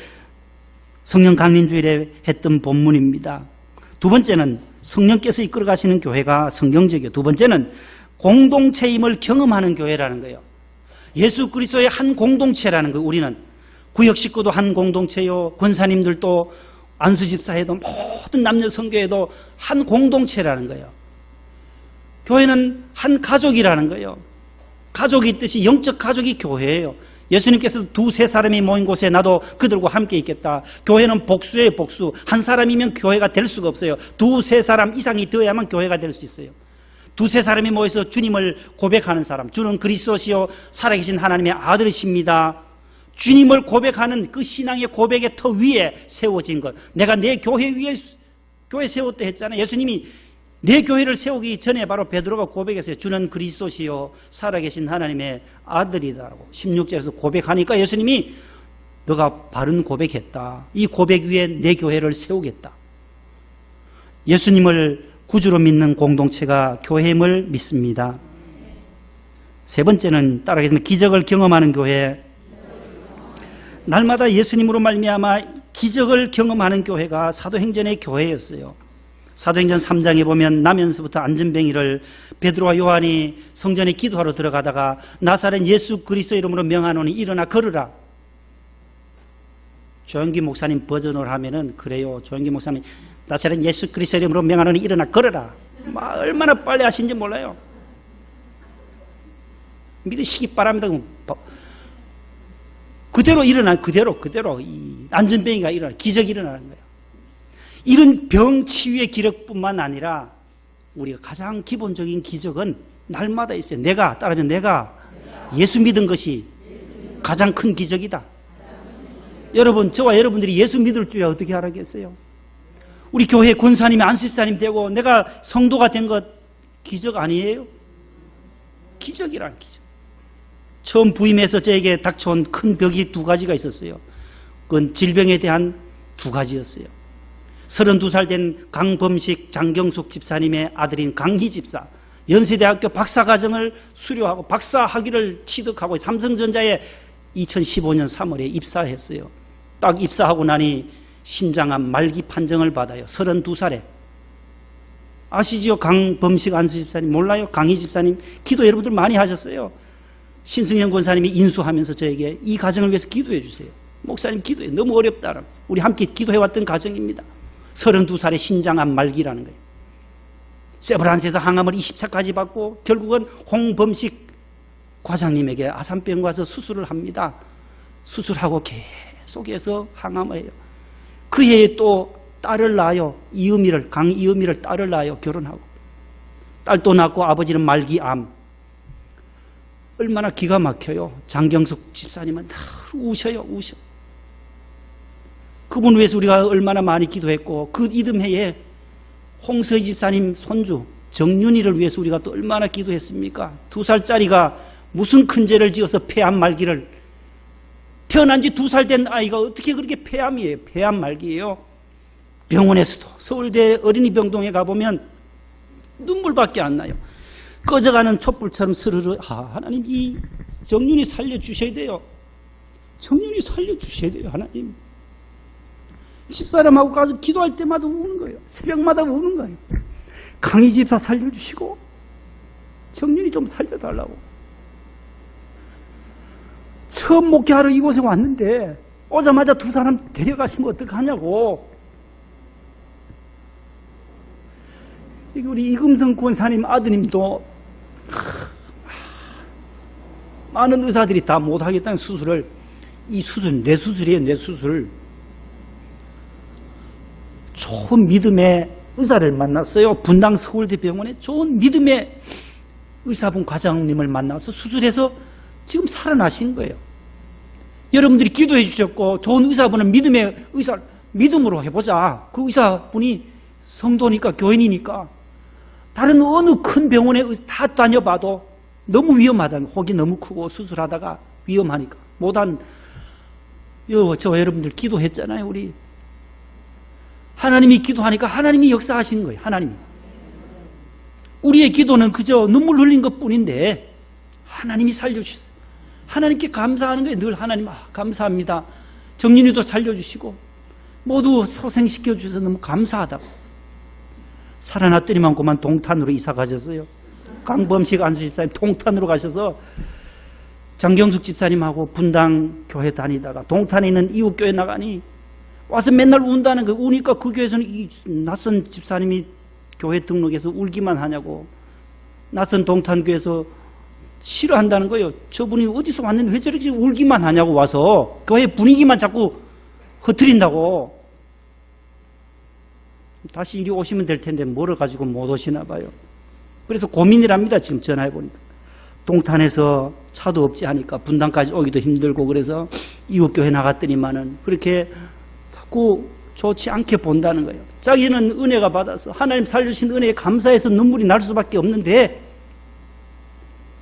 성령 강림주일에 했던 본문입니다. 두 번째는 성령께서 이끌어 가시는 교회가 성경적이에요. 두 번째는 공동체임을 경험하는 교회라는 거예요. 예수 그리스도의 한 공동체라는 거예요. 우리는 구역 식구도 한 공동체요, 권사님들도 안수집사회도 모든 남녀 선교회도 한 공동체라는 거예요. 교회는 한 가족이라는 거예요. 가족이 있듯이 영적 가족이 교회예요. 예수님께서도 두세 사람이 모인 곳에 나도 그들과 함께 있겠다. 교회는 복수예요, 복수. 한 사람이면 교회가 될 수가 없어요. 두세 사람 이상이 되어야만 교회가 될 수 있어요. 두세 사람이 모여서 주님을 고백하는 사람, 주는 그리스도시요 살아계신 하나님의 아들이십니다. 주님을 고백하는 그 신앙의 고백의 터 위에 세워진 것. 내가 내 교회 위에 교회 세웠다 했잖아요. 예수님이 내 교회를 세우기 전에 바로 베드로가 고백했어요. 주는 그리스도시요 살아계신 하나님의 아들이다라고 16절에서 고백하니까 예수님이 너가 바른 고백했다. 이 고백 위에 내 교회를 세우겠다. 예수님을 구주로 믿는 공동체가 교회임을 믿습니다. 세 번째는 따라하겠습니다. 기적을 경험하는 교회. 날마다 예수님으로 말미암아 기적을 경험하는 교회가 사도행전의 교회였어요. 사도행전 3장에 보면 나면서부터 안전뱅이를 베드로와 요한이 성전에 기도하러 들어가다가 나사렛 예수 그리스도 이름으로 명하노니 일어나 걸으라. 조영기 목사님 버전을 하면은 그래요. 조영기 목사님 나사렛 예수 그리스도 이름으로 명하노니 일어나 걸으라. 얼마나 빨리 하신지 몰라요. 믿으시기 바랍니다. 그대로 일어나, 그대로 이 안전뱅이가 일어나, 기적이 일어나는 거예요. 이런 병 치유의 기력뿐만 아니라 우리가 가장 기본적인 기적은 날마다 있어요. 따라하면 내가 예수 믿은 것이 가장 큰 기적이다. 여러분, 저와 여러분들이 예수 믿을 줄이야 어떻게 알았겠어요? 우리 교회 권사님이 안수집사님 되고 내가 성도가 된 것 기적 아니에요? 기적이란 기적. 처음 부임해서 저에게 닥쳐온 큰 벽이 두 가지가 있었어요. 그건 질병에 대한 두 가지였어요. 32살 된 강범식 장경숙 집사님의 아들인 강희 집사, 연세대학교 박사과정을 수료하고 박사학위를 취득하고 삼성전자에 2015년 3월에 입사했어요. 딱 입사하고 나니 신장암 말기 판정을 받아요. 32살에. 아시지요? 강범식 안수 집사님 몰라요? 강희 집사님 기도 여러분들 많이 하셨어요. 신승현 권사님이 인수하면서 저에게 이 가정을 위해서 기도해 주세요. 목사님 기도해. 너무 어렵다. 우리 함께 기도해왔던 가정입니다. 32살의 신장암 말기라는 거예요. 세브란스에서 항암을 20차까지 받고 결국은 홍범식 과장님에게 아산병 가서 수술을 합니다. 수술하고 계속해서 항암을 해요. 그 해에 또 딸을 낳아요. 강이음이를 딸을 낳아요. 결혼하고. 딸도 낳고 아버지는 말기암. 얼마나 기가 막혀요. 장경숙 집사님은 우셔요. 그분 위해서 우리가 얼마나 많이 기도했고 그 이듬해에 홍서희 집사님 손주 정윤이를 위해서 우리가 또 얼마나 기도했습니까? 2살짜리가 무슨 큰 죄를 지어서 폐암 말기를 태어난 지 2살 된 아이가 어떻게 그렇게 폐암이에요? 폐암 말기예요. 병원에서도 서울대 어린이병동에 가보면 눈물밖에 안 나요. 꺼져가는 촛불처럼 스르르 하나님 이 정윤이 살려주셔야 돼요. 정윤이 살려주셔야 돼요. 하나님. 집사람하고 가서 기도할 때마다 우는 거예요. 새벽마다 우는 거예요. 강희 집사 살려주시고 정윤이 좀 살려달라고. 처음 목회하러 이곳에 왔는데 오자마자 두 사람 데려가시면 어떡하냐고. 우리 이금성 권사님 아드님도 많은 의사들이 다 못하겠다는 수술을, 이 수술, 뇌수술이에요. 뇌수술. 좋은 믿음의 의사를 만났어요. 분당 서울대병원에 좋은 믿음의 의사분 과장님을 만나서 수술해서 지금 살아나신 거예요. 여러분들이 기도해 주셨고 좋은 의사분은 믿음의 의사, 믿음으로 해보자. 그 의사분이 성도니까 교인이니까 다른 어느 큰 병원에 다 다녀봐도 너무 위험하다. 혹이 너무 크고 수술하다가 위험하니까 못한 저 여러분들 기도했잖아요. 우리 하나님이 기도하니까 하나님이 역사하시는 거예요. 하나님이. 우리의 기도는 그저 눈물 흘린 것뿐인데 하나님이 살려주셨어요. 하나님께 감사하는 거예요. 늘 하나님 감사합니다. 정윤이도 살려주시고 모두 소생시켜 주셔서 너무 감사하다고. 살아났더니만 그만 동탄으로 이사 가셨어요. 강범식 안수 집사님 동탄으로 가셔서 장경숙 집사님하고 분당 교회 다니다가 동탄에 있는 이웃교회 나가니 와서 맨날 운다는 거. 우니까 그 교회에서는 이 낯선 집사님이 교회 등록해서 울기만 하냐고. 낯선 동탄교회에서 싫어한다는 거예요. 저분이 어디서 왔는데 왜 저렇게 울기만 하냐고 와서 교회 분위기만 자꾸 흐트린다고. 다시 이리 오시면 될 텐데 뭐를 가지고 못 오시나 봐요. 그래서 고민이랍니다. 지금 전화해 보니까. 동탄에서 차도 없지 하니까 분당까지 오기도 힘들고 그래서 이웃교회 나갔더니만은 그렇게 자꾸 좋지 않게 본다는 거예요. 자기는 은혜가 받아서 하나님 살려주신 은혜에 감사해서 눈물이 날 수밖에 없는데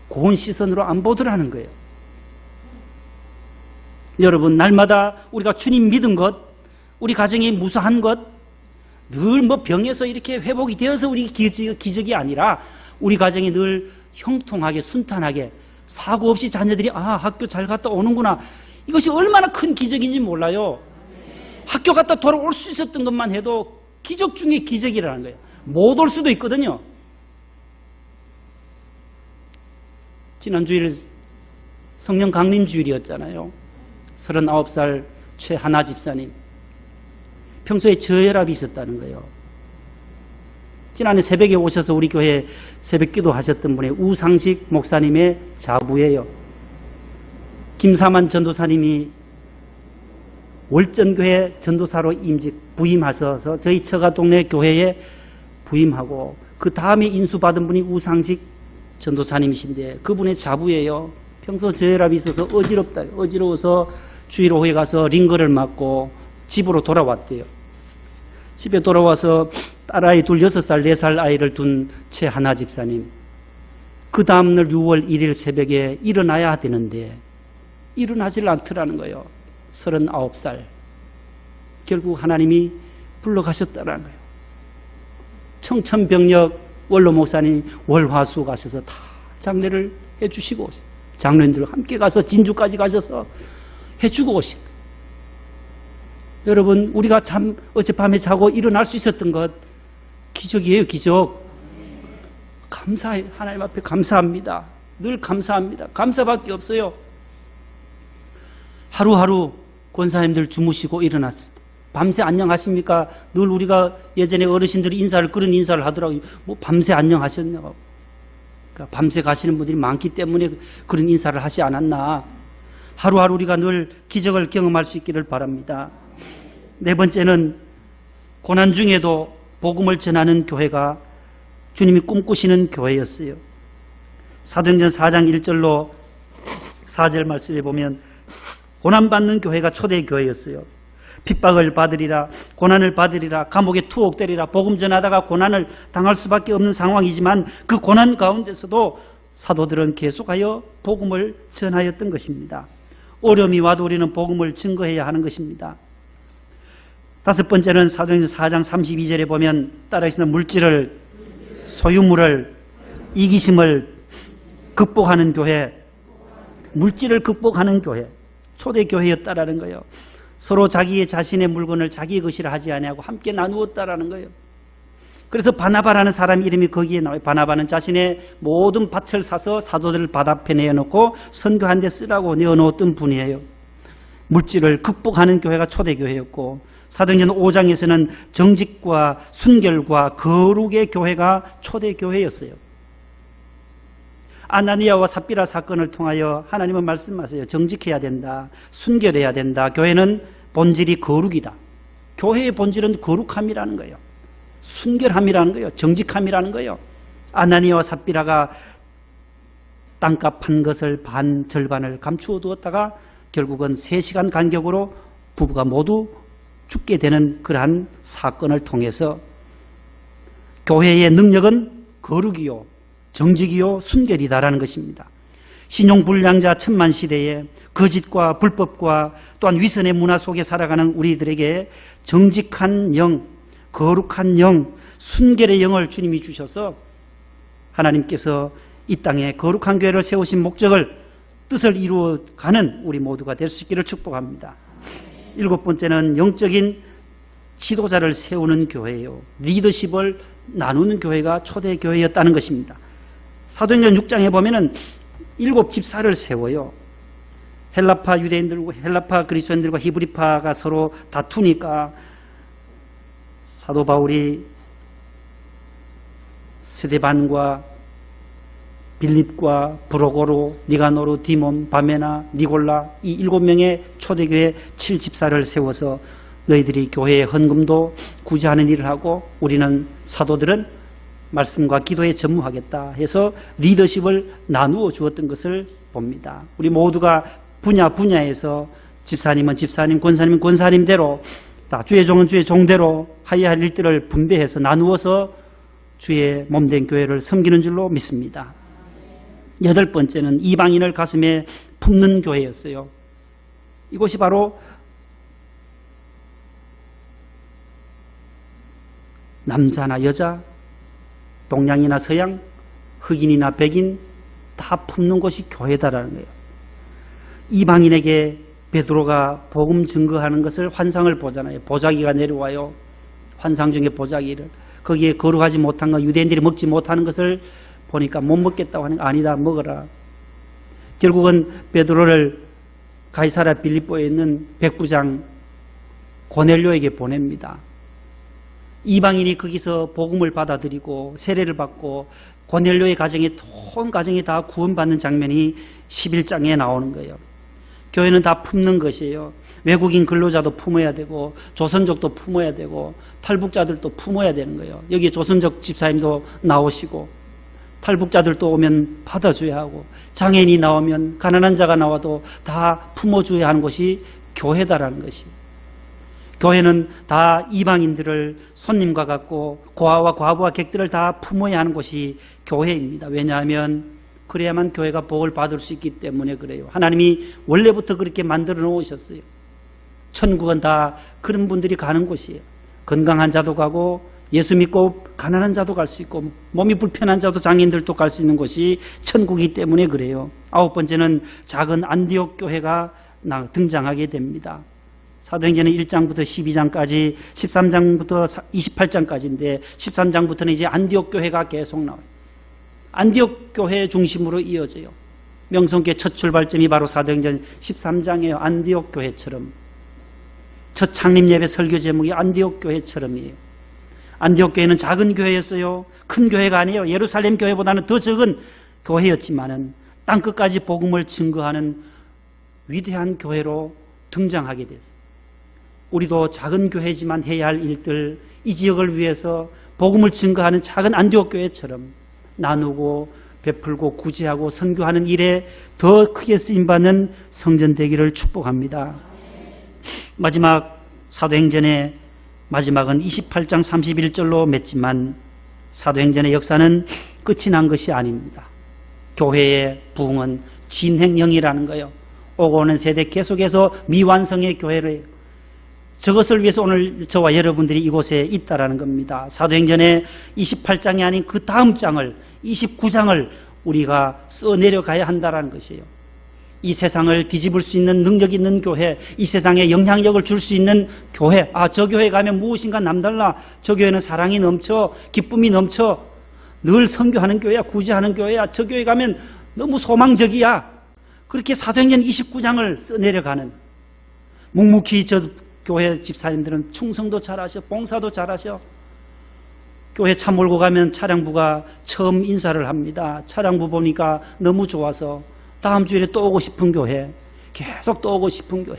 고운 시선으로 안 보더라는 거예요. 여러분, 날마다 우리가 주님 믿은 것, 우리 가정이 무사한 것, 늘 뭐 병에서 이렇게 회복이 되어서 우리 기적이 아니라 우리 가정이 늘 형통하게 순탄하게 사고 없이 자녀들이 학교 잘 갔다 오는구나. 이것이 얼마나 큰 기적인지 몰라요. 학교 갔다 돌아올 수 있었던 것만 해도 기적 중에 기적이라는 거예요. 못 올 수도 있거든요. 지난 주일 성령 강림 주일이었잖아요. 39살 최하나 집사님. 평소에 저혈압이 있었다는 거예요. 지난해 새벽에 오셔서 우리 교회 새벽 기도 하셨던 분의 우상식 목사님의 자부예요. 김사만 전도사님이 월전교회 전도사로 부임하셔서 저희 처가 동네 교회에 부임하고 그 다음에 인수받은 분이 우상식 전도사님이신데 그분의 자부예요. 평소 저혈압이 있어서 어지러워서 주일 오후에 가서 링거를 맞고 집으로 돌아왔대요. 집에 돌아와서 딸아이 둘 6살, 4살 아이를 둔 최하나 집사님. 그 다음날 6월 1일 새벽에 일어나야 되는데 일어나질 않더라는 거예요. 39살. 결국 하나님이 불러가셨다는 거예요. 청천벽력 원로 목사님 월화수 가셔서 다 장례를 해주시고 장로님들 함께 가서 진주까지 가셔서 해주고 오신 거예요. 여러분, 우리가 어젯밤에 자고 일어날 수 있었던 것 기적이에요. 기적. 감사해요. 하나님 앞에 감사합니다. 늘 감사합니다. 감사밖에 없어요. 하루하루 권사님들 주무시고 일어났을 때 밤새 안녕하십니까? 늘 우리가 예전에 어르신들이 그런 인사를 하더라고요. 뭐 밤새 안녕하셨냐고. 그러니까 밤새 가시는 분들이 많기 때문에 그런 인사를 하지 않았나. 하루하루 우리가 늘 기적을 경험할 수 있기를 바랍니다. 네 번째는 고난 중에도 복음을 전하는 교회가 주님이 꿈꾸시는 교회였어요. 사도행전 4장 1절로 4절 말씀에 보면 고난받는 교회가 초대 교회였어요. 핍박을 받으리라, 고난을 받으리라, 감옥에 투옥되리라, 복음 전하다가 고난을 당할 수밖에 없는 상황이지만 그 고난 가운데서도 사도들은 계속하여 복음을 전하였던 것입니다. 어려움이 와도 우리는 복음을 증거해야 하는 것입니다. 다섯 번째는 사도행전 4장 32절에 보면 따라하시는 물질을, 소유물을, 이기심을 극복하는 교회, 물질을 극복하는 교회, 초대교회였다라는 거예요. 서로 자신의 물건을 자기의 것이라 하지 아니하고 함께 나누었다라는 거예요. 그래서 바나바라는 사람 이름이 거기에 나와요. 바나바는 자신의 모든 밭을 사서 사도들을 밭 앞에 내어놓고 선교한 데 쓰라고 내어놓았던 분이에요. 물질을 극복하는 교회가 초대교회였고, 사도행전 5장에서는 정직과 순결과 거룩의 교회가 초대교회였어요. 아나니아와 삽비라 사건을 통하여 하나님은 말씀하세요. 정직해야 된다. 순결해야 된다. 교회는 본질이 거룩이다. 교회의 본질은 거룩함이라는 거예요. 순결함이라는 거예요. 정직함이라는 거예요. 아나니아와 삽비라가 땅값 한 것을 절반을 감추어 두었다가 결국은 3시간 간격으로 부부가 모두 죽게 되는 그러한 사건을 통해서 교회의 능력은 거룩이요, 정직이요, 순결이다라는 것입니다. 신용불량자 천만시대에 거짓과 불법과 또한 위선의 문화 속에 살아가는 우리들에게 정직한 영, 거룩한 영, 순결의 영을 주님이 주셔서 하나님께서 이 땅에 거룩한 교회를 세우신 목적을, 뜻을 이루어가는 우리 모두가 될 수 있기를 축복합니다. 7번째는 영적인 지도자를 세우는 교회예요. 리더십을 나누는 교회가 초대교회였다는 것입니다. 사도행전 6장에 보면은 7 집사를 세워요. 헬라파 유대인들과 헬라파 그리스도인들과 히브리파가 서로 다투니까 사도 바울이 스데반과 빌립과 브로고루, 니가노르, 디몬, 바메나, 니골라 이 7명의 초대교회 7집사를 세워서 너희들이 교회의 헌금도 구제하는 일을 하고 우리는 사도들은 말씀과 기도에 전무하겠다 해서 리더십을 나누어 주었던 것을 봅니다. 우리 모두가 분야에서 집사님은 집사님, 권사님은 권사님대로 다 주의 종은 주의 종대로 하여야 할 일들을 분배해서 나누어서 주의 몸된 교회를 섬기는 줄로 믿습니다. 8번째는 이방인을 가슴에 품는 교회였어요. 이곳이 바로 남자나 여자, 동양이나 서양, 흑인이나 백인 다 품는 곳이 교회다라는 거예요. 이방인에게 베드로가 복음 증거하는 것을 환상을 보잖아요. 보자기가 내려와요. 환상 중에 보자기를. 거기에 거룩하지 못한 거, 유대인들이 먹지 못하는 것을 보니까 못 먹겠다고 하는 거 아니다, 먹어라. 결국은 베드로를 가이사랴 빌립보에 있는 백부장 고넬료에게 보냅니다. 이방인이 거기서 복음을 받아들이고 세례를 받고 고넬료의 가정에 온 가정이 다 구원받는 장면이 11장에 나오는 거예요. 교회는 다 품는 것이에요. 외국인 근로자도 품어야 되고 조선족도 품어야 되고 탈북자들도 품어야 되는 거예요. 여기 조선족 집사님도 나오시고 탈북자들도 오면 받아줘야 하고 장애인이 나오면 가난한 자가 나와도 다 품어줘야 하는 것이 교회다라는 것이. 교회는 다 이방인들을 손님과 같고 고아와 과부와 객들을 다 품어야 하는 곳이 교회입니다. 왜냐하면 그래야만 교회가 복을 받을 수 있기 때문에 그래요. 하나님이 원래부터 그렇게 만들어 놓으셨어요. 천국은 다 그런 분들이 가는 곳이에요. 건강한 자도 가고 예수 믿고 가난한 자도 갈 수 있고 몸이 불편한 자도 장애인들도 갈 수 있는 곳이 천국이기 때문에 그래요. 9번째는 작은 안디옥 교회가 등장하게 됩니다. 사도행전은 1장부터 12장까지 13장부터 28장까지인데 13장부터는 이제 안디옥 교회가 계속 나와요. 안디옥 교회 중심으로 이어져요. 명성교회 첫 출발점이 바로 사도행전 13장이에요. 안디옥 교회처럼. 첫 창립 예배 설교 제목이 안디옥 교회처럼이에요. 안디옥 교회는 작은 교회였어요. 큰 교회가 아니에요. 예루살렘 교회보다는 더 적은 교회였지만은 땅끝까지 복음을 증거하는 위대한 교회로 등장하게 됐어요. 우리도 작은 교회지만 해야 할 일들, 이 지역을 위해서 복음을 증거하는 작은 안디옥 교회처럼 나누고 베풀고 구제하고 선교하는 일에 더 크게 쓰임받는 성전 되기를 축복합니다. 마지막 사도행전의 마지막은 28장 31절로 맺지만 사도행전의 역사는 끝이 난 것이 아닙니다. 교회의 부흥은 진행형이라는 거예요. 오고 오는 세대 계속해서 미완성의 교회를 해요. 저것을 위해서 오늘 저와 여러분들이 이곳에 있다라는 겁니다. 사도행전의 28장이 아닌 그 다음 장을 29장을 우리가 써내려가야 한다는 것이에요. 이 세상을 뒤집을 수 있는 능력 있는 교회, 이 세상에 영향력을 줄 수 있는 교회. 저 교회 가면 무엇인가 남달라. 저 교회는 사랑이 넘쳐, 기쁨이 넘쳐, 늘 선교하는 교회야, 구제하는 교회야. 저 교회 가면 너무 소망적이야. 그렇게 사도행전 29장을 써내려가는, 묵묵히 저 교회 집사님들은 충성도 잘하셔, 봉사도 잘하셔. 교회 차 몰고 가면 차량부가 처음 인사를 합니다. 차량부 보니까 너무 좋아서 다음 주일에 또 오고 싶은 교회, 계속 또 오고 싶은 교회.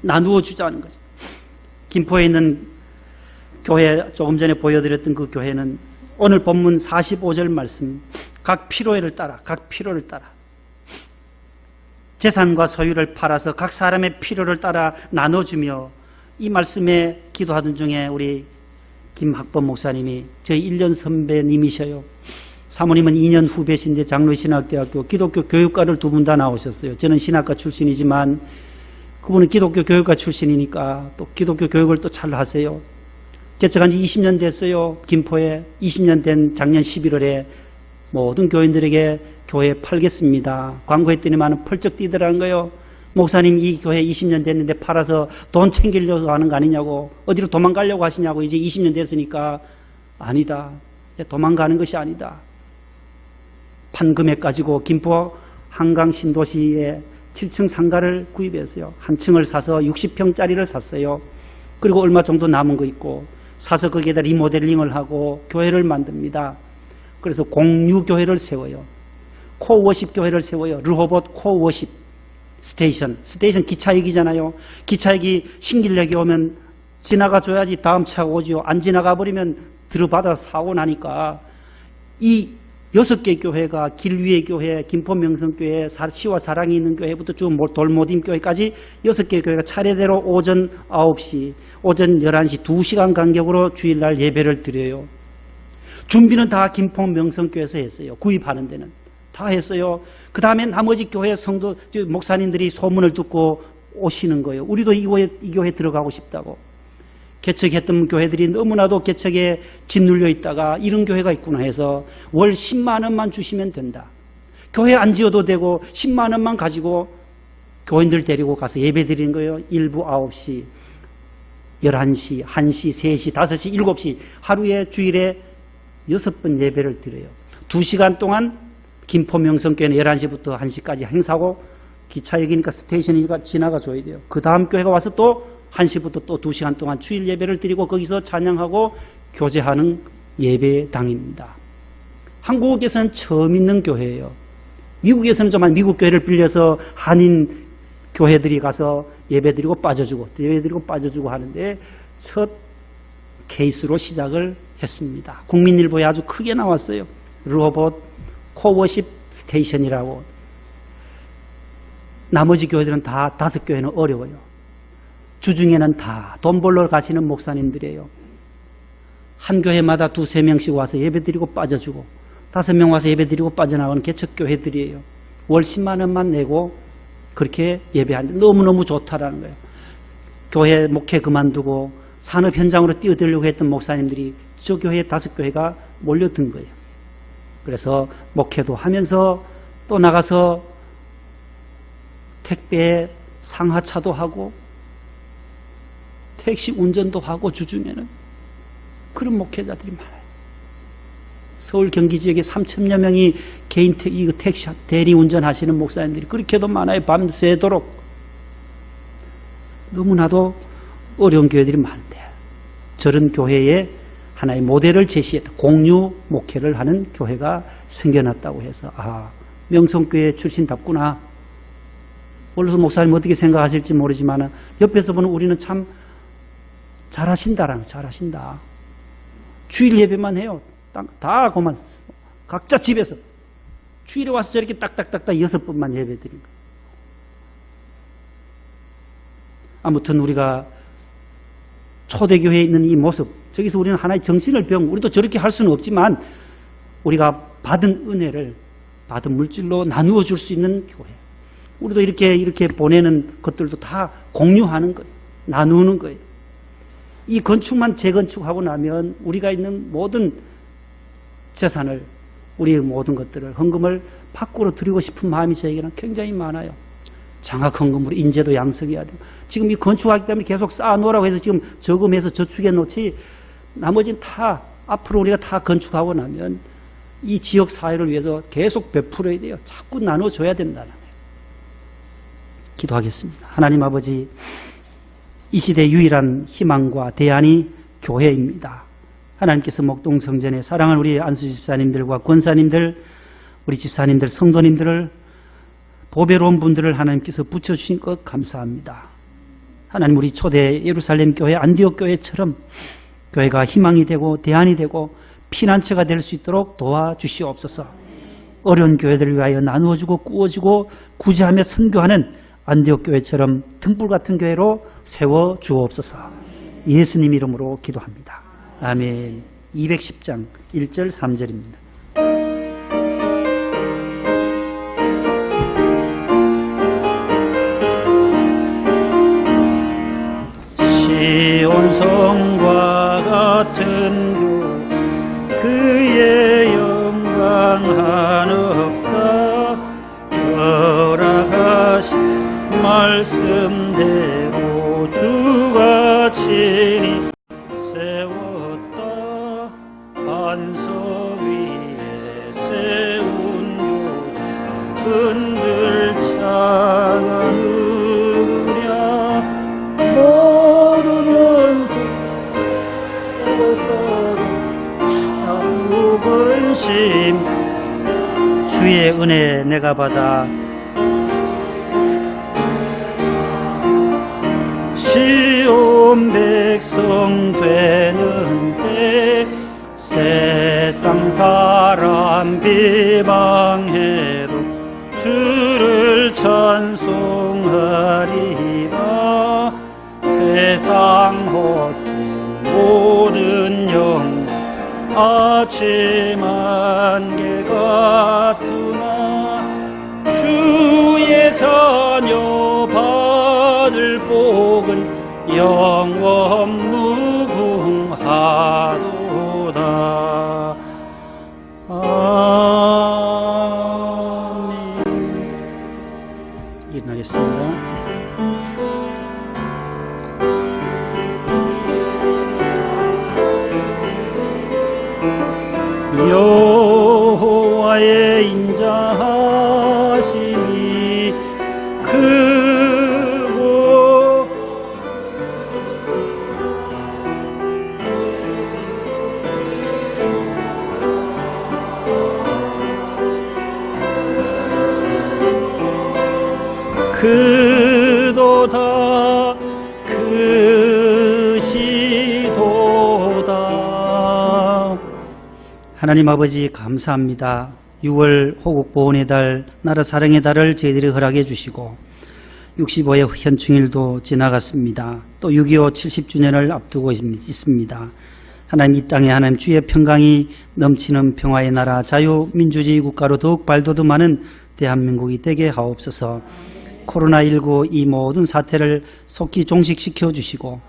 나누어 주자는 거죠. 김포에 있는 교회, 조금 전에 보여드렸던 그 교회는 오늘 본문 45절 말씀, 각 필요를 따라 재산과 소유를 팔아서 각 사람의 필요를 따라 나눠주며, 이 말씀에 기도하던 중에 우리 김학범 목사님이 저희 1년 선배님이셔요. 사모님은 2년 후배신데 장로신학대학교 기독교 교육과를 2분 다 나오셨어요. 저는 신학과 출신이지만 그분은 기독교 교육과 출신이니까 또 기독교 교육을 또 잘 하세요. 개척한 지 20년 됐어요. 김포에 20년 된 작년 11월에 모든 교인들에게 교회 팔겠습니다. 광고했더니만 펄쩍 뛰더라는 거예요. 목사님, 이 교회 20년 됐는데 팔아서 돈 챙기려고 하는 거 아니냐고, 어디로 도망가려고 하시냐고. 이제 20년 됐으니까. 아니다. 도망가는 것이 아니다. 판 금액 가지고 김포 한강 신도시에 7층 상가를 구입했어요. 한 층을 사서 60평짜리를 샀어요. 그리고 얼마 정도 남은 거 있고 사서 거기에다 리모델링을 하고 교회를 만듭니다. 그래서 공유교회를 세워요. 코워십 교회를 세워요. 르호봇 코워십 스테이션. 스테이션 기차역이잖아요. 기차역이 신길역에 오면 지나가줘야지 다음 차가 오죠. 안 지나가 버리면 들어받아 사고 나니까 이 6개 교회가 길 위의 교회, 김포명성교회, 시와 사랑이 있는 교회부터 쭉 돌모딤 교회까지 6개 교회가 차례대로 오전 9시, 오전 11시 2시간 간격으로 주일날 예배를 드려요. 준비는 다 김포명성교회에서 했어요. 구입하는 데는. 다 했어요. 그 다음에 나머지 교회 성도, 목사님들이 소문을 듣고 오시는 거예요. 우리도 이 교회 들어가고 싶다고. 개척했던 교회들이 너무나도 개척에 짓눌려 있다가 이런 교회가 있구나 해서 월 10만 원만 주시면 된다. 교회 안 지어도 되고 10만 원만 가지고 교인들 데리고 가서 예배 드리는 거예요. 1부 9시, 11시, 1시, 3시, 5시, 7시 하루에 주일에 6번 예배를 드려요. 2시간 동안 김포명성교회는 11시부터 1시까지 행사하고 기차역이니까 스테이션이니까 지나가 줘야 돼요. 그 다음 교회가 와서 또 1시부터 또 2시간 동안 주일 예배를 드리고 거기서 찬양하고 교제하는 예배당입니다. 한국에서는 처음 있는 교회예요. 미국에서는 정말 미국 교회를 빌려서 한인 교회들이 가서 예배드리고 빠져주고 하는데 첫 케이스로 시작을 했습니다. 국민일보에 아주 크게 나왔어요. 르호봇 코워십 스테이션이라고. 나머지 교회들은 다 5교회는 어려워요. 주중에는 다 돈 벌러 가시는 목사님들이에요. 한 교회마다 2-3명씩 와서 예배드리고 빠져주고 5명 와서 예배드리고 빠져나가는 개척교회들이에요. 월 10만 원만 내고 그렇게 예배하는데 너무너무 좋다라는 거예요. 교회 목회 그만두고 산업 현장으로 뛰어들려고 했던 목사님들이 저 교회 5교회가 몰려든 거예요. 그래서 목회도 하면서 또 나가서 택배 상하차도 하고 택시 운전도 하고 주중에는 그런 목회자들이 많아요. 서울 경기 지역에 3,000여 명이 개인 택시 대리 운전하시는 목사님들이 그렇게도 많아요. 밤새도록. 너무나도 어려운 교회들이 많은데 저런 교회에 하나의 모델을 제시했다. 공유 목회를 하는 교회가 생겨났다고 해서 명성교회 출신답구나. 원래 목사님 어떻게 생각하실지 모르지만 옆에서 보는 우리는 참 잘하신다. 주일 예배만 해요. 다 그만 각자 집에서 주일에 와서 저렇게 딱딱딱딱 6번만 예배 드린 거예요. 아무튼 우리가 초대교회에 있는 이 모습, 저기서 우리는 하나의 정신을 배우고 우리도 저렇게 할 수는 없지만 우리가 받은 은혜를 받은 물질로 나누어 줄 수 있는 교회. 우리도 이렇게 보내는 것들도 다 공유하는 거예요. 나누는 거예요. 이 건축만 재건축하고 나면 우리가 있는 모든 재산을, 우리의 모든 것들을, 헌금을 밖으로 드리고 싶은 마음이 저에게는 굉장히 많아요. 장학 헌금으로 인재도 양성해야 돼요. 지금 이 건축하기 때문에 계속 쌓아놓으라고 해서 지금 저금해서 저축해 놓지, 나머지는 다 앞으로 우리가 다 건축하고 나면 이 지역 사회를 위해서 계속 베풀어야 돼요. 자꾸 나눠줘야 된다는 거예요. 기도하겠습니다. 하나님 아버지, 이 시대의 유일한 희망과 대안이 교회입니다. 하나님께서 목동성전에 사랑하는 우리 안수 집사님들과 권사님들, 우리 집사님들, 성도님들을, 보배로운 분들을 하나님께서 붙여주신 것 감사합니다. 하나님, 우리 초대 예루살렘 교회, 안디옥 교회처럼 교회가 희망이 되고 대안이 되고 피난처가 될 수 있도록 도와주시옵소서. 어려운 교회들을 위하여 나누어주고 꾸어주고 구제하며 선교하는 안디옥 교회처럼 등불 같은 교회로 세워 주옵소서. 예수님 이름으로 기도합니다. 아멘. 210장 1절 3절입니다. 시온 성과 같은 교 그의 영광 한없다. 허락하신 말씀대로 주가 친히 세웠다. 반석 위에 세운 교 흔들 차가 누랴. 모르면서 서로 묵은 하심 주의 은혜 내가 받아 시온 백성 되는 때 세상 사람 비방해도 주를 찬송하리라. 세상 헛된 모든 영광 아침 안개 같으나 주의 자녀 받을 복은 영원 무궁하도다. 아멘. 일어나겠습니다. 여호와의 인자하심이 크고 크도다 크시도다. 하나님 아버지 감사합니다. 6월 호국 보훈의 달, 나라 사랑의 달을 저희들이 허락해 주시고 65회 현충일도 지나갔습니다. 또 6.25 70주년을 앞두고 있습니다. 하나님 이 땅에 하나님 주의 평강이 넘치는 평화의 나라 자유민주주의 국가로 더욱 발돋움하는 대한민국이 되게 하옵소서. 코로나19 이 모든 사태를 속히 종식시켜 주시고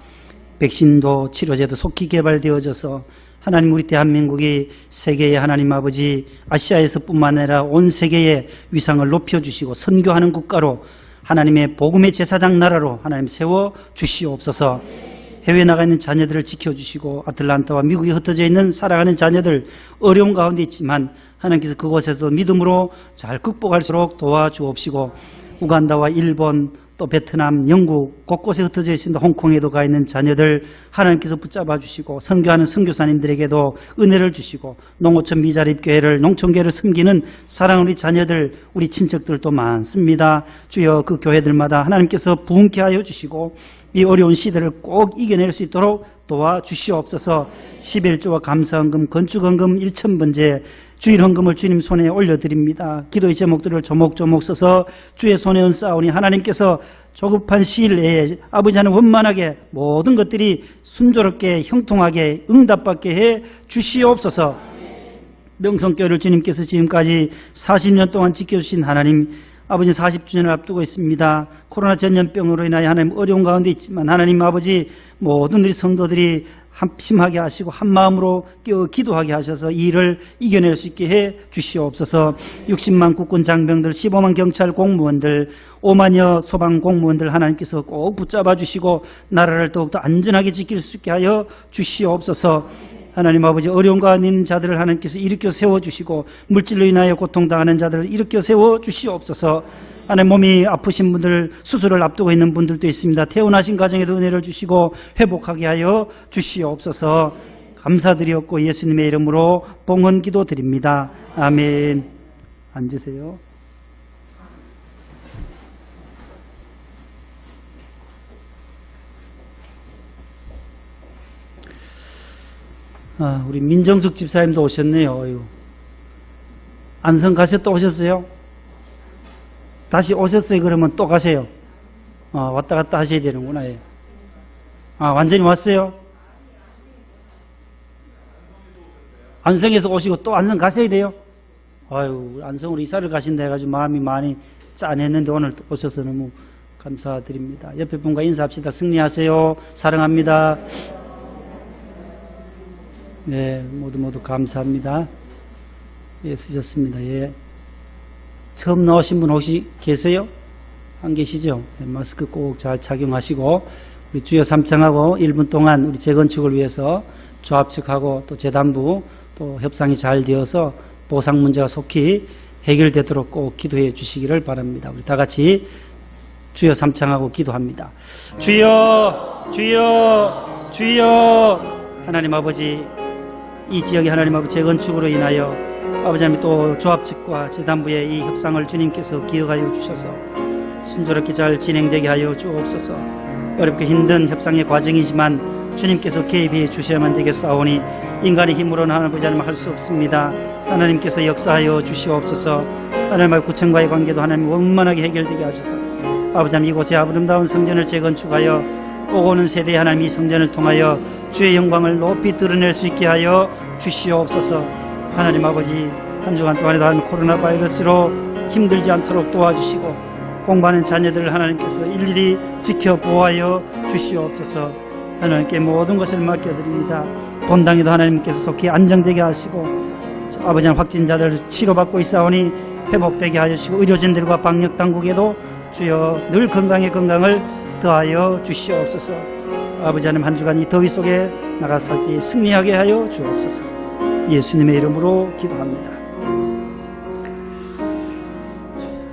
백신도 치료제도 속히 개발되어져서 하나님 우리 대한민국이 세계의 하나님 아버지 아시아에서뿐만 아니라 온 세계의 위상을 높여주시고 선교하는 국가로 하나님의 복음의 제사장 나라로 하나님 세워주시옵소서. 해외에 나가 있는 자녀들을 지켜주시고 아틀란타와 미국에 흩어져 있는 살아가는 자녀들 어려운 가운데 있지만 하나님께서 그곳에서도 믿음으로 잘 극복할수록 도와주옵시고 우간다와 일본 또 베트남, 영국 곳곳에 흩어져 있습니다. 홍콩에도 가 있는 자녀들 하나님께서 붙잡아 주시고 선교하는 선교사님들에게도 은혜를 주시고 농어촌 미자립교회를 농촌교회를 섬기는 사랑하는 우리 자녀들 우리 친척들도 많습니다. 주여 그 교회들마다 하나님께서 부흥케 하여 주시고 이 어려운 시대를 꼭 이겨낼 수 있도록 도와주시옵소서. 11조와 감사헌금, 건축헌금 1,000번째 주일 헌금을 주님 손에 올려드립니다. 기도의 제목들을 조목조목 써서 주의 손에 얹사오니 하나님께서 조급한 시일 내에 아버지 하나님 원만하게 모든 것들이 순조롭게 형통하게 응답받게 해 주시옵소서. 명성교회를 주님께서 지금까지 40년 동안 지켜주신 하나님 아버지 40주년을 앞두고 있습니다. 코로나 전염병으로 인하여 하나님 어려운 가운데 있지만 하나님 아버지 모든 우리 성도들이 합심하게 하시고 한마음으로 기도하게 하셔서 이 일을 이겨낼 수 있게 해 주시옵소서. 60만 국군 장병들, 15만 경찰 공무원들, 5만여 소방 공무원들 하나님께서 꼭 붙잡아 주시고 나라를 더욱더 안전하게 지킬 수 있게 하여 주시옵소서. 하나님 아버지 어려운 가운데 있는 자들을 하나님께서 일으켜 세워주시고 물질로 인하여 고통당하는 자들을 일으켜 세워주시옵소서. 하나님 몸이 아프신 분들 수술을 앞두고 있는 분들도 있습니다. 태어나신 가정에도 은혜를 주시고 회복하게 하여 주시옵소서. 감사드리옵고 예수님의 이름으로 봉헌 기도 드립니다. 아멘. 앉으세요. 우리 민정숙 집사님도 오셨네요. 어휴. 안성 가셨다 오셨어요? 다시 오셨어요? 그러면 또 가세요. 왔다 갔다 하셔야 되는구나. 예. 완전히 왔어요? 안성에서 오시고 또 안성 가셔야 돼요? 아유, 안성으로 이사를 가신다 해가지고 마음이 많이 짠했는데 오늘 또 오셔서 너무 감사드립니다. 옆에 분과 인사합시다. 승리하세요. 사랑합니다. 네, 모두 감사합니다. 예, 쓰셨습니다. 예. 처음 나오신 분 혹시 계세요? 안 계시죠? 예, 마스크 꼭 잘 착용하시고 우리 주여 삼창하고 1분 동안 우리 재건축을 위해서 조합 측하고 또 재단부 또 협상이 잘 되어서 보상 문제가 속히 해결되도록 꼭 기도해 주시기를 바랍니다. 우리 다 같이 주여 삼창하고 기도합니다. 주여, 주여, 주여. 하나님 아버지, 이 지역의 하나님 아버지 재건축으로 인하여 아버지 하나님 또 조합 측과 재단부의 이 협상을 주님께서 기억하여 주셔서 순조롭게 잘 진행되게 하여 주옵소서. 어렵고 힘든 협상의 과정이지만 주님께서 개입해 주셔야만 되겠사오니 인간의 힘으로는 하나님 할 수 없습니다. 하나님께서 역사하여 주시옵소서. 하나님과 구청과의 관계도 하나님 원만하게 해결되게 하셔서 아버지 하나님 이곳에 아름다운 성전을 재건축하여 오고는 세대에 하나님 이 성전을 통하여 주의 영광을 높이 드러낼 수 있게 하여 주시옵소서. 하나님 아버지 한 주간 동안에도 하나님 코로나 바이러스로 힘들지 않도록 도와주시고 공부하는 자녀들을 하나님께서 일일이 지켜 보호하여 주시옵소서. 하나님께 모든 것을 맡겨드립니다. 본당에도 하나님께서 속히 안정되게 하시고 아버지 하나님 확진자들 치료받고 있사오니 회복되게 하시고 의료진들과 방역당국에도 주여 늘 건강을 더하여 주시옵소서. 아버지 하나님 한 주간 이 더위 속에 나가 살기 승리하게 하여 주옵소서. 예수님의 이름으로 기도합니다.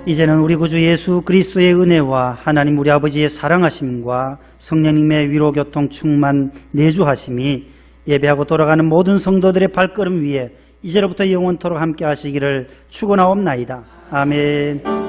이제는 우리 구주 예수 그리스도의 은혜와 하나님 우리 아버지의 사랑하심과 성령님의 위로 교통 충만 내주하심이 예배하고 돌아가는 모든 성도들의 발걸음 위에 이제로부터 영원토록 함께 하시기를 축원하옵나이다. 아멘.